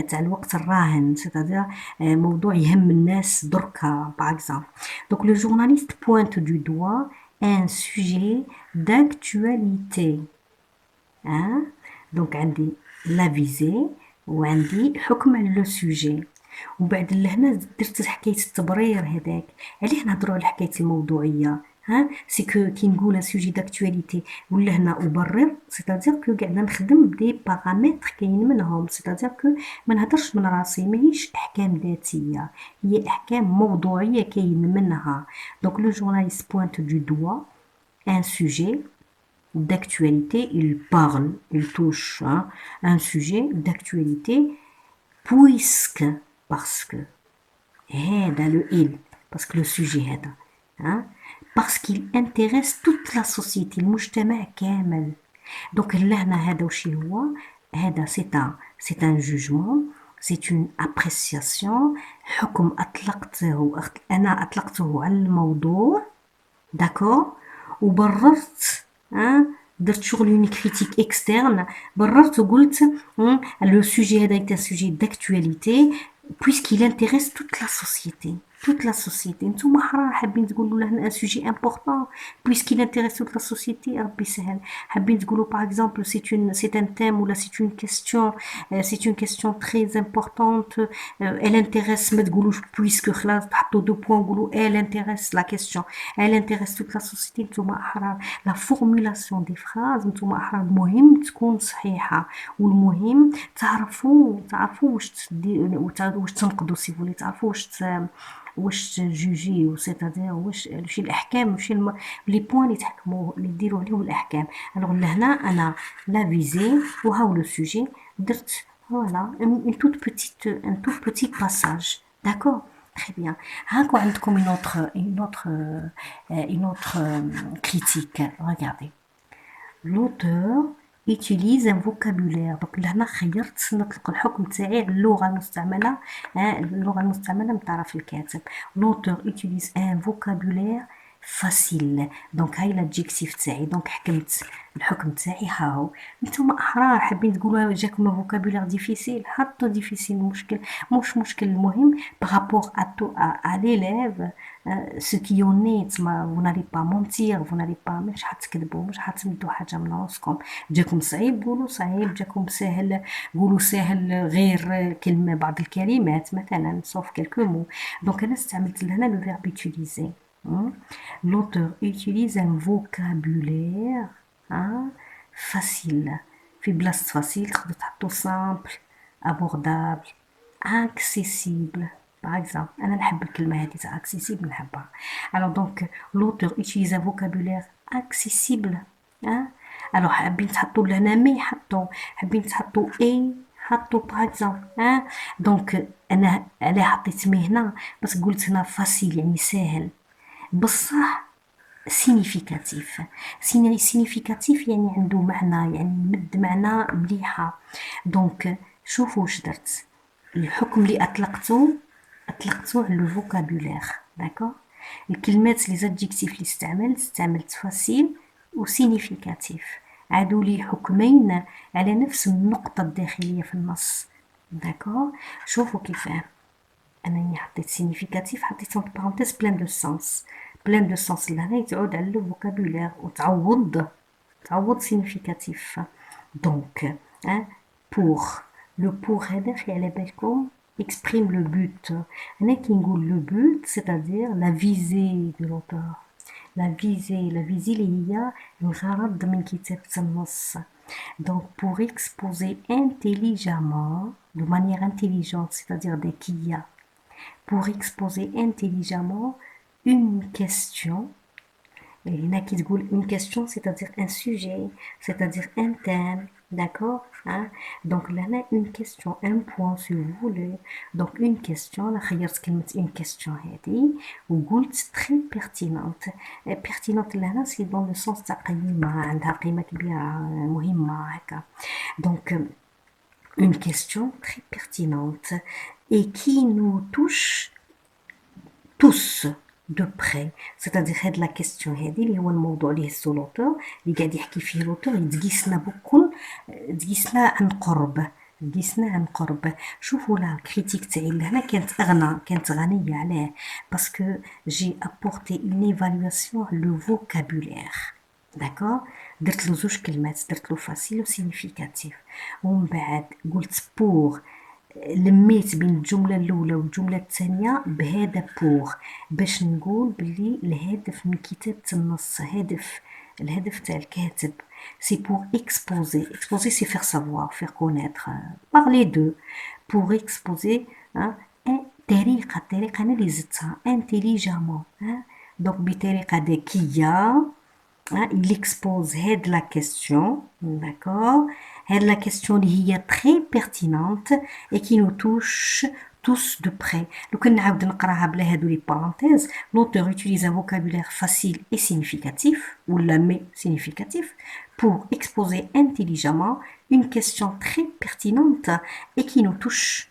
تاع الوقت الراهن، سيتادير موضوع يهم الناس دركا باغ اكزومبل. دونك لو جورناليست بوينت دو دوا ان سوجي داكتواليتي، دونك عندي لا فيزي وعندي حكم على لو سوجي. وبعد لهنا درت حكايه التبرير هذاك، عليه نهضروا على حكايه الموضوعيه، سي كو كي نقول سوجي داكتواليتي ولا هنا ابرر، سيتادير كو قاعده نخدم بدي بارامتر كاين منهم، سيتادير كو ما نهضرش من راسي، ماهيش احكام ذاتيه، هي احكام موضوعيه كاين منها. دونك لو جورناليست بوينت دو دوا ان سوجي d'actualité, il parle, il touche un sujet d'actualité puisque parce que هذا le il parce que le sujet هذا parce qu'il intéresse toute la société المجتمع كامل. donc لهنا هذا وش هو هذا c'est un jugement, c'est une appréciation، حكم أنا أطلقته على الموضوع، داكور، وبررت درت شغل اون كريتيك اكسترن، بررت وقلت لو سوجي هذا est un sujet d'actualité puisqu'il intéresse toute la société. toute la société. نتوما حرار حابين تقولوا له ان سوجي امبورطون puisqu'il intéresse toute la société، ربي سهل. حابين تقولوا par exemple c'est un thème ولا c'est une question très importante، elle intéresse، ما تقولوش puisque خلاص تحطوا دو بوين قولوا elle intéresse la question، elle intéresse toute la société. نتوما احرار لا فورمولاسيون دي فراز، نتوما احرار المهم تكون صحيحه، والمهم تعرفوا واش تنقدوا سي فولي، تعرفوا واش جوجي، سيتادير واش الاحكام، واش لي بوين اللي تحكموا اللي ديروا عليهم الاحكام. الوغ لهنا انا لا فيزي وهاو لو سوجي درت فوالا ان توت بوتيت باساج، داكور، très bien. هاكو عندكم une autre critique. Regardez. L'auteur utilise un vocabulaire. donc لهنا خيرت نطلق الحكم تاعي على اللغة المستعملة من طرف الكاتب. l'auteur utilise un vocabulaire facile. Donc هاي l'adjectif تاعي. donc حكمت الحكم تاعي ها هو. نتوما احرار حابين تقولوا جاكم vocabulaire difficile حطوا difficile مشكل مش مشكل. المهم par rapport à l'élève ce qui en est تسمى vous n'allez pas mentir vous n'allez pas مش حتكذبوا مش حتمدوا حاجه من راسكم. جاكم صعيب قولوا صعيب جاكم سهل قولوا سهل غير كلمه بعض الكلمات مثلا sauf quelques mots. donc انا استعملت لهنا le verbe utiliser. L'auteur utilise un vocabulaire facile. في بلاصة facile تقدر تحطو simple, abordable, accessible. Par exemple, أنا نحب الكلمة هذه تاع accessible نحبها. Alors donc, l'auteur utilise un vocabulaire accessible. Alors حابين تحطو لهنا مي حطو حابين تحطو اي حطو par exemple. donc أنا حطيت مي هنا بس قلت هنا facile يعني سهل بصح significatif. significatif يعني عنده معنى يعني مد معنى مليحة. دونك شوفوا واش درت الحكم اللي أطلقته على لو فوكابولير. داكور الكلمات لي زادجيكتيف اللي استعملت فاسيل و significatif عادوا لي حكمين على نفس النقطة الداخلية في النص. داكور شوفوا كيفاه أنني حطيت significatif حطيت entre parenthèses plein de sens. plein de sens لهنا يتعود على لو فوكابولير وتعوض significatif. donc pour le pour هذا خلي على بالكم exprime le but. هنا كي نقول le but c'est-à-dire la visée de l'auteur. la visée اللي هي الغرض من كتابة النص. donc pour exposer intelligemment de manière intelligente c'est-à-dire ذكية. pour exposer intelligemment une question. Et là qui dit une question, c'est-à-dire un sujet, c'est-à-dire un thème, d'accord donc là, une question, un point si vous voulez. Donc une question, là, une question ou très pertinente. Et pertinente là, c'est dans le sens donc une question très pertinente et qui nous touche tous de près. c'est-à-dire هاد لا كيستيون هادي اللي هو الموضوع اللي هزو لوتور اللي قاعد يحكي فيه لوتور يتقيسنا بكل تقيسنا عن قرب. شوفوا لا كريتيك تاعي لهنا كانت غنيه عليه باسكو جي ابورتي اون ايفالواسيون لو فوكابولير. داكور درت له زوج كلمات درت له فاسيل و سينيفيكاتيف ومن بعد قلت بور لميت بين الجملة الأولى والجملة الثانية بهذا بوغ باش نقول بلي الهدف من كتابة النص الهدف تاع الكاتب سي بور اكسبوزي سي فير سافوار فير كونيتر بارلي دو بور اكسبوزي الطريقة أنا اللي زدتها انتيليجامون دونك بطريقة ذكية. il expose هاد la question, d'accord هاد la question اللي هي très pertinente et qui nous touche tous de près. لو كان نعاود نقراها بلا هادو لي parenthèses, l'auteur utilise un vocabulaire facile et significatif ou la mais significatif pour exposer intelligemment une question très pertinente et qui nous touche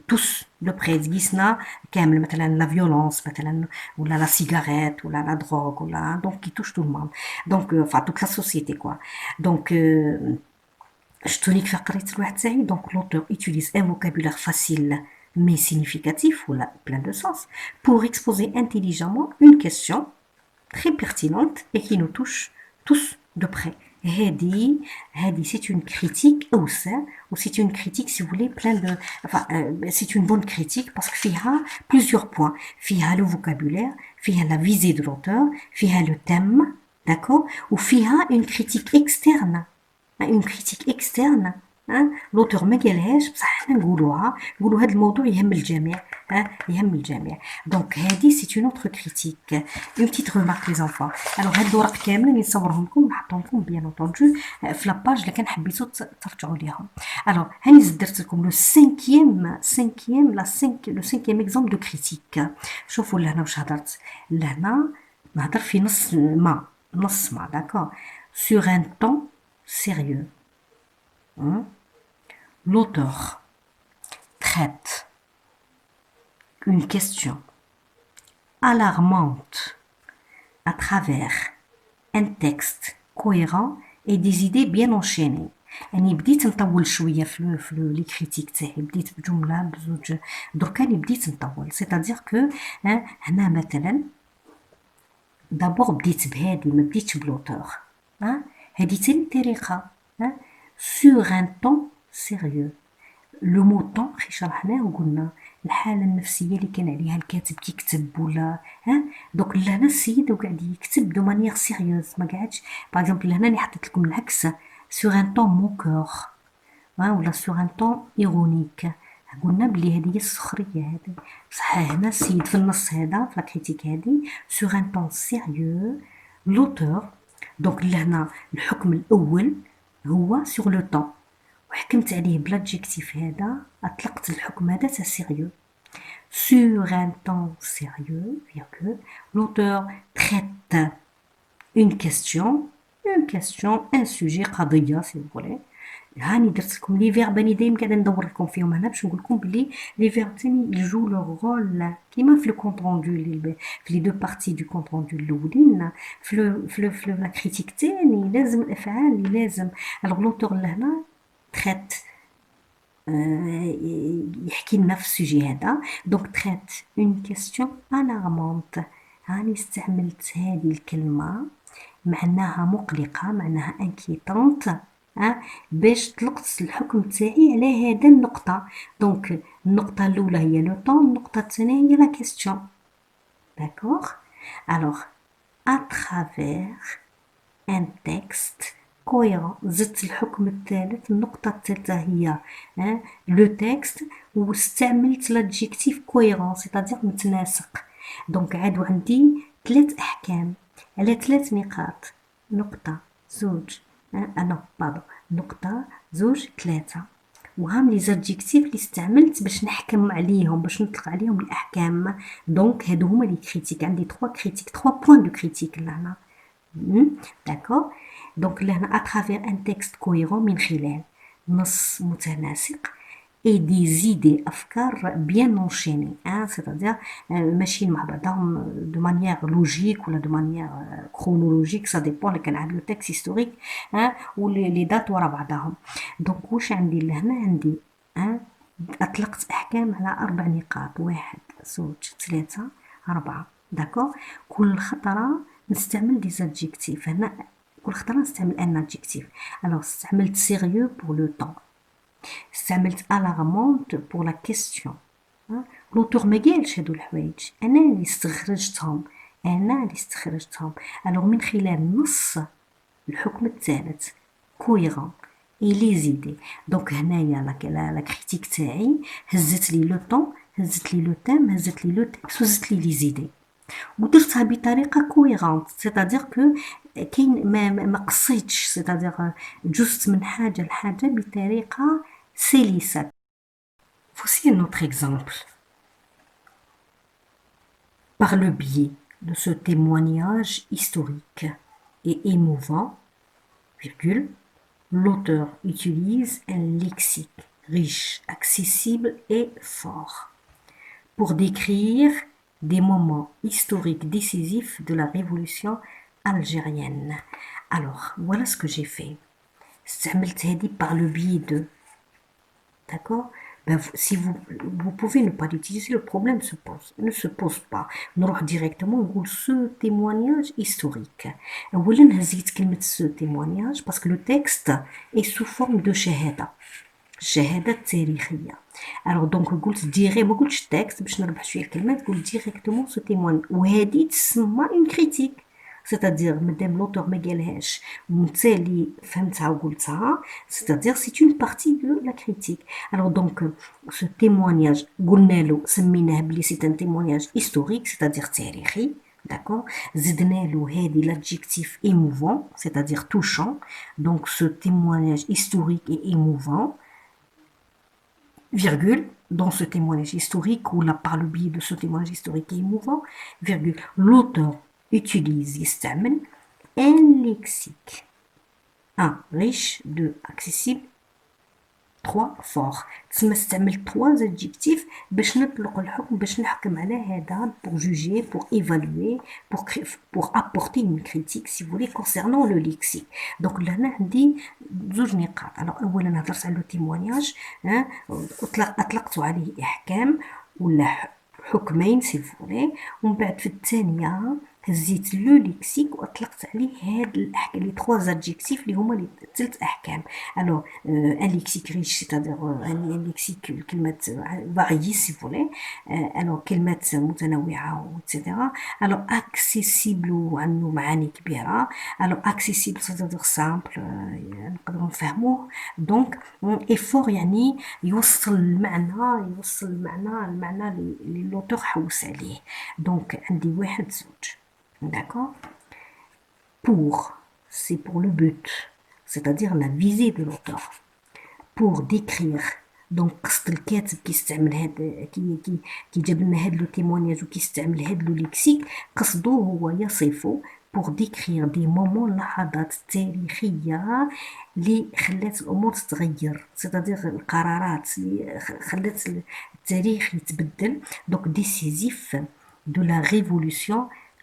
tous de près. تقيسنا كامل مثلا la violence مثلا ولا la cigarette ولا la drogue ولا donc qui touche tout le monde donc enfin toute la société quoi. donc شتوني كيف قريت الواحد تاعي. donc l'auteur utilise un vocabulaire facile mais significatif ou plein de sens pour exposer intelligemment une question très pertinente et qui nous touche tous de près. هذه c'est une critique ou c'est une critique si vous voulez plein de enfin c'est une bonne critique parce que فيها plusieurs points. فيها le vocabulaire, فيها la visée de l'auteur, فيها le thème, d'accord وفيها une critique externe. l'auteur ما قالهاش بصح حنا نقولوا هذا الموضوع يهم الجميع. donc هذه c'est une autre critique. une petite remarque les enfants. alors هاد الورق كامل اللي نصورهم لكم نحطهم لكم بيان اوتوندو في لاباج اللي كان حبيتو ترجعوا ليهم. alors هاني درت لكم لو cinquième exemple de critique. شوفوا لهنا واش هضرت. لهنا نهضر في نص ما d'accord sur un ton sérieux. l'auteur traite une question alarmante à travers un texte cohérent et des idées bien enchaînées. يعني بديت نطول شويه في لي كريتيك تاعي بديت بجمله بزوج دركاني بديت نطول سيتادير كو هنا مثلا دابور بديت بهادي ما بديتش بلوتور هادي تاني طريقه سور ان طون سيريو لو مو طون خي شرحناه وقلنا الحالة النفسية اللي كان عليها الكاتب كيكتب ولا دوك لهنا السيد وقاعد يكتب دو مانيير سيريوز ما قاعدش باغ اكزومبل لهنا اللي حطيت لكم العكس سور ان طون موكور ولا سور ان طون ايرونيك قلنا بلي هذه هي السخرية هذه بصح هنا السيد في النص هذا في لاكريتيك هذه سور ان طون سيريو لوتور دونك لهنا الحكم الأول هو سور لو طون وحكمت عليه بلادجيكتيف هذا أطلقت الحكم هذا تاع سيريو sur un temps sérieux virgule l'auteur traite une question un sujet قضية si vous voulez هاني درت لكم لي فيرب راني دايما قاعده ندور لكم فيهم هنا باش نقول لكم بلي لي فيرب تاني يجو لو رول كيما في لو كونت روندو في لي دو بارتي دو كونت روندو الاولين في لا كريتيك تاني لازم الافعال اللي لازم الوغ لوتور لهنا تريت يحكي لنا في السوجي هذا دونك تريت اون كيستيون الارمونت هاني استعملت هذه الكلمه معناها مقلقه معناها انكيتونت باش طلقت الحكم تاعي على هذا النقطه دونك النقطه الاولى هي لو طون النقطه الثانيه هي لا كيستيون داكوغ الوغ à travers un texte cohérent زدت الحكم الثالث النقطة الثالثة هي لو تكست واستعملت لادجيكتيف كويرون سيتادير متناسق دونك عادو عندي 3 أحكام على 3 نقاط نقطة زوج باردون نقطة زوج 3 وهام لي زادجيكتيف اللي استعملت باش نحكم عليهم باش نطلق عليهم الأحكام دونك هادو هما لي كريتيك عندي 3 كريتيك 3 بوين دو كريتيك لهنا داكوغ دونك لهنا اترافير ان تكست كويرون من خلال نص متناسق اي دي زيدي افكار بيان اونشيني سيتادير ماشيين مع بعضهم دو مانيير لوجيك ولا دو مانيير كرونولوجيك سا ديبون اللي كان عندو تكست هيستوريك ولي دات ورا بعضهم دونك واش عندي لهنا عندي اطلقت احكام على 4 نقاط 1 2 3 4 داكوغ كل خطره نستعمل دي زادجيكتيف هنا كل خطره نستعمل ان ادجيكتيف الوغ استعملت سيريو بور لو طون استعملت الارمونت بور لا كيستيون لوتور ما قالش هادو الحوايج انا اللي استخرجتهم الوغ من خلال نص الحكم الثالث كويرون اي لي زيدي دونك هنايا لا كريتيك تاعي هزت لي لو طون هزت لي لو تيم هزت لي لو تكست وزدت لي لي زيدي ودرتها بطريقه كويرونت سيتادير كو كاين ما قصيتش سيتادير جزت من حاجه لحاجه بطريقه سلسه. Voici un autre exemple. Par le biais de ce témoignage historique et émouvant, virgule, l'auteur utilise un lexique riche, accessible et fort pour décrire des moments historiques décisifs de la révolution algérienne. Alors, voilà ce que j'ai fait. استعملت هذه par le biais de. D'accord? Si vous pouvez ne pas l'utiliser, le problème ne se pose pas. نروح directement نقول ce témoignage historique. أولا هزيت كلمة ce témoignage parce que le texte est sous forme de شهادة. الشهادة التاريخية. Alors donc قلت ديري ما قلتش تكست باش نربح شوية الكلمات قلت ديريكتومون سو تيموان وهذه تسمى اون كريتيك سيتادير مادام لوتور ما قالهاش وانت اللي فهمتها وقلتها سيتادير سي اون بارتي دو لا كريتيك. Alors donc سو تيموانياج قلنا له سميناه بلي سي ان تيموانياج هيستوريك سيتادير تاريخي d'accord زدنا له هذه l'adjectif émouvant c'est-à-dire touchant donc ce témoignage historique et émouvant virgule, dans ce témoignage historique ou là par le biais de ce témoignage historique et émouvant, virgule, l'auteur utilise يستعمل un lexique riche, 2 accessible 3 فور. تسمى استعملت 3 زادجيكتيف باش نطلق الحكم، باش نحكم على هذا pour juger, pour évaluer, pour apporter une critique si vous voulez concernant le lexique. donc لهنا عندي زوج نقاط. alors اولا هضرت على لو تيموانياج، اطلقت عليه احكام ولا حكمين سي فولي، ومن بعد في الثانيه هزيت لو ليكسيك واطلقت عليه هاد الاحكام لي 3 زادجيكتيف اللي هما لي 3 احكام. الو ان ليكسيك ريش سيتادير ان ليكسيك الكلمات فاريي سي فولي، الو كلمات متنوعه وتسيتيرا. الو اكسيسيبل وعنده معاني كبيره. الو اكسيسيبل سيتادير سامبل نقدروا نفهموه. دونك ايفور يعني يوصل المعنى اللي لوتور حوس عليه. دونك عندي واحد زوج. D'accord? Pour, c'est pour le but, c'est-à-dire la visée de l'auteur. Pour décrire, donc قصد الكاتب كيستعمل هاد كي جاب لنا هاد لو تيمونياج وكيستعمل هاد لو ليكسيك، قصدو هو يصف pour décrire des moments لحظات تاريخية اللي خلات الأمور تتغير، c'est-à-dire القرارات اللي خلات التاريخ يتبدل. donc décisif de la révolution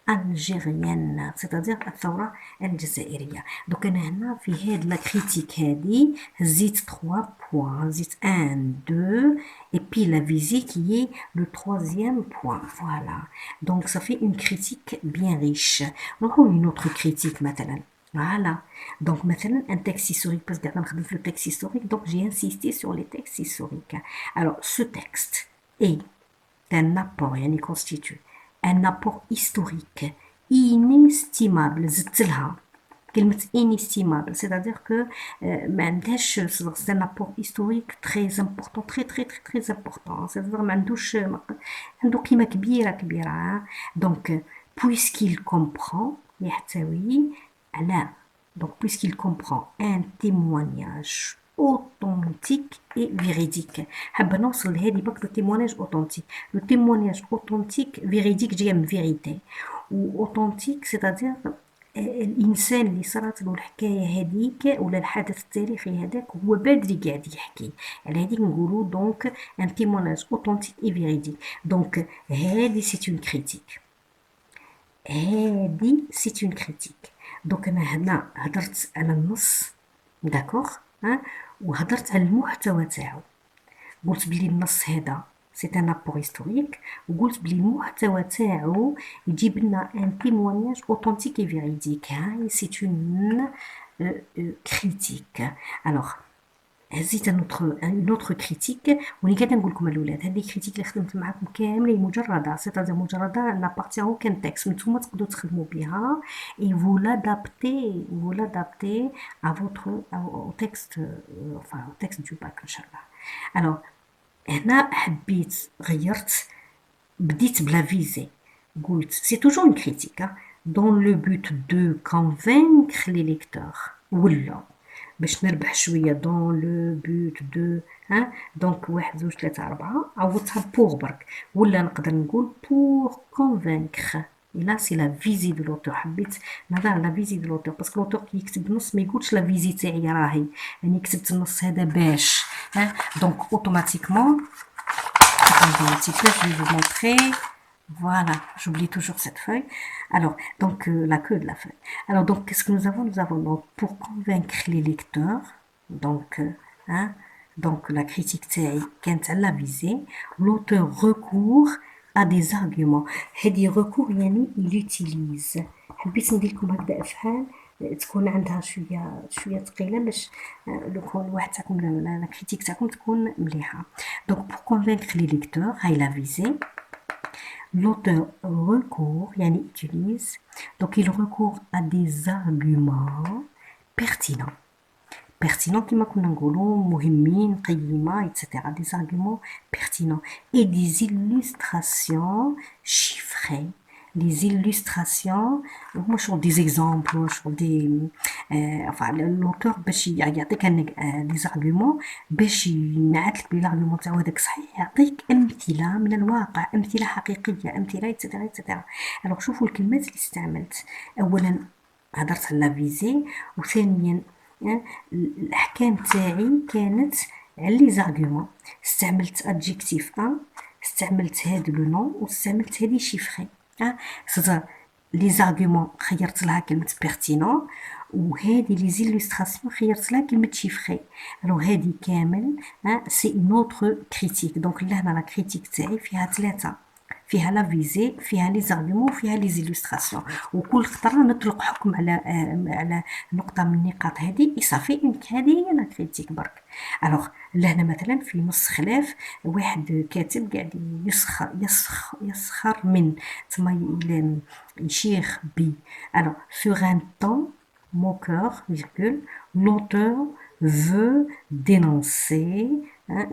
الجيريان، c'est-à-dire الثورة الجزائرية. دوك أنا هنا في هاد لا كريتيك هادي هزيت 3 بوان، هزيت 1 2 et puis la visée qui est le 3e point. Voilà. Donc ça fait une critique bien riche. نروحو une autre critique مثلا. Voilà. Donc مثلا un texte historique, parce que قاعدة نخدم في le texte historique, donc j'ai insisté sur les textes historiques. Alors ce texte est un apport يعني constitue un apport historique inestimable. زدت لها كلمة inestimable, c'est-à-dire que ما عندهاش c'est un apport historique très important, très important, c'est-à-dire ما عندوش عنده قيمة كبيرة. donc puisqu'il comprend يحتوي على donc puisqu'il comprend un témoignage authentique et véridique. حابة نوصل لهادي برك لو تيموناج اوتونتيك. لو تيموناج اوتونتيك فيريديك جايه من فيريتي، و اوتونتيك سيتادير الانسان اللي صارت له الحكايه هذيك ولا الحدث التاريخي هذاك هو بدري قاعد يحكي على هذيك، نقولوا دونك ان تيموناج اوتونتيك اي فيريديك. دونك هذه سي اون كريتيك، هذه سي اون كريتيك. دونك انا هنا هضرت على النص داكوغ، وهضرت على المحتوى تاعو. قلت بلي النص هذا سي ان ابور هيستوريك، وقلت بلي المحتوى تاعو يجيب لنا ان تيمونياج اوتونتيك اي فيريديك. هاي سي اون كريتيك. الوغ هزيت اون اوتر كريتيك واللي قاعده نقول لكم الاولاد، هذه كريتيك اللي خدمت معاكم كامله مجرده، سيتادير مجرده نابارتيغ اوكان تكست، نتوما تقدروا تخدموا بها اي فو لادابتي ا فوتر او تكست، enfin au texte du bac ان شاء الله. الوغ هنا حبيت غيرت، بديت بلا فيزي، قلت سي توجور اون كريتيك دون لو بوت دو كونفينكر لي ليكتور، ولا باش نربح شويه دون لو بوت دو دونك 1 2 3 4 عوضتها بوغ برك، ولا نقدر نقول بوغ كونفينكر. لا سي لا فيزي دو لوتور. حبيت نهضر على لا فيزي دو لوتور باسكو لوتور كي يكتب النص ما يقولش لا فيزي تاعي راهي، يعني كتبت النص هذا باش دونك اوتوماتيكمون un petit peu, je vais vous montrer. Voilà, j'oublie toujours cette feuille. Alors, donc, la queue de la feuille. Alors, donc, qu'est-ce que nous avons? Nous avons donc, pour convaincre les lecteurs, donc la critique quand elle a visé, l'auteur recourt à des arguments. هذه recours يعني il utilise. حبيت ندير لكم هكذا أفعال تكون عندها شويه ثقيله باش لو كون الواحد تاعكم لا كريتيك تاعكم تكون مليحه. دونك بور كونفينكر لي ليكتور هاي لا فيزي، l'auteur recourt يعني utilise, donc il recourt à des arguments pertinents كما كنا نقولوا مهمين قيمة etc. des arguments pertinents et des illustrations chiffrées. Les illustrations هما شغل des exemples شغل des enfin l'auteur باش يعطيك des arguments باش ينعتلك بلي l'argument تاعو هذاك صحيح، يعطيك أمثلة من الواقع، أمثلة حقيقية، أمثلة etc. alors شوفوا الكلمات اللي استعملت. أولا هدرت على فيزي، وثانيا الأحكام تاعي كانت les arguments استعملت adjectif 1 استعملت هاد لو نون واستعملت هادي chiffré c'est les arguments خيرت لها كلمة pertinent وهادي les illustrations خيرت لها كلمة chiffré alors هادي كامل c'est une autre critique donc لهنا la critique تاعي فيها ثلاثة فيها لا فيزي فيها لي زارغومون وفيها لي زيلوستراسيون وكل خطره نطلق حكم على نقطه من النقاط هذه يصافي انك هذه هي لا كريتيك برك الوغ لهنا مثلا في نص خلاف واحد كاتب قاعد يسخر من تما يشيخ بي الوغ sur un ton moqueur virgule l'auteur veut dénoncer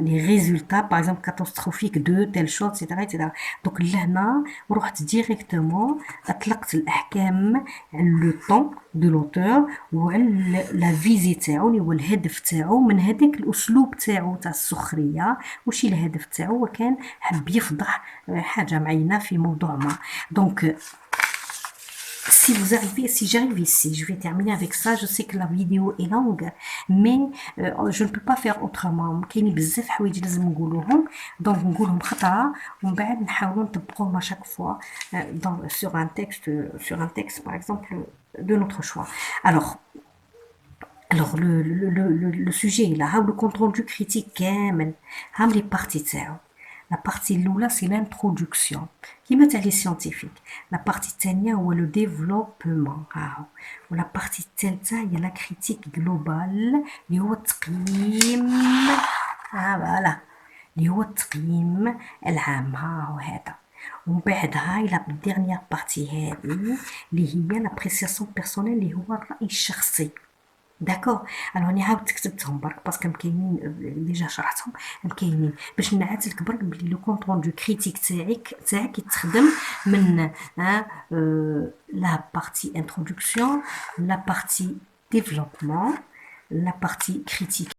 les résultats par exemple catastrophiques de telle chose etc etc donc لهنا رحت ديريكتومون اطلقت الاحكام على لو طون دو لوتور وعلى لا فيزي تاعو اللي هو الهدف تاعو من هذاك الاسلوب تاعو تاع السخريه وشي الهدف تاعو هو كان حب يفضح حاجه معينه في موضوع ما دونك si vous arrivez, si j'arrive ici, je vais terminer avec ça. Je sais que la vidéo est longue, mais je ne peux pas faire autrement. كاينين بزاف حوايج لازم نقولوهم، donc نقولهم خطرة ومن بعد نحاولوا نطبقوهم à chaque fois sur un texte par exemple de notre choix. Alors le sujet est là. How le compte rendu critique كامل هم les parties تاعو. La partie l'oula c'est l'introduction qui met les scientifiques. La partie tania ou le développement. Ou la partie telta il y a la critique globale اللي هو التقييم voilà اللي هو التقييم العام وهذا ومن بعدها الى الديرنيير بارتي هذه اللي هي لابريسياسيون بيرسونيل اللي هو الرأي الشخصي داكور الو راني عاودت كتبتهم برك باسكو مكاينين ديجا شرحتهم مكاينين باش نعاد لك برك بلي لو كونط روندو كريتيك تاعك يتخدم من لا بارتي انتروداكسيون لا بارتي ديفلوبمون لا بارتي كريتيك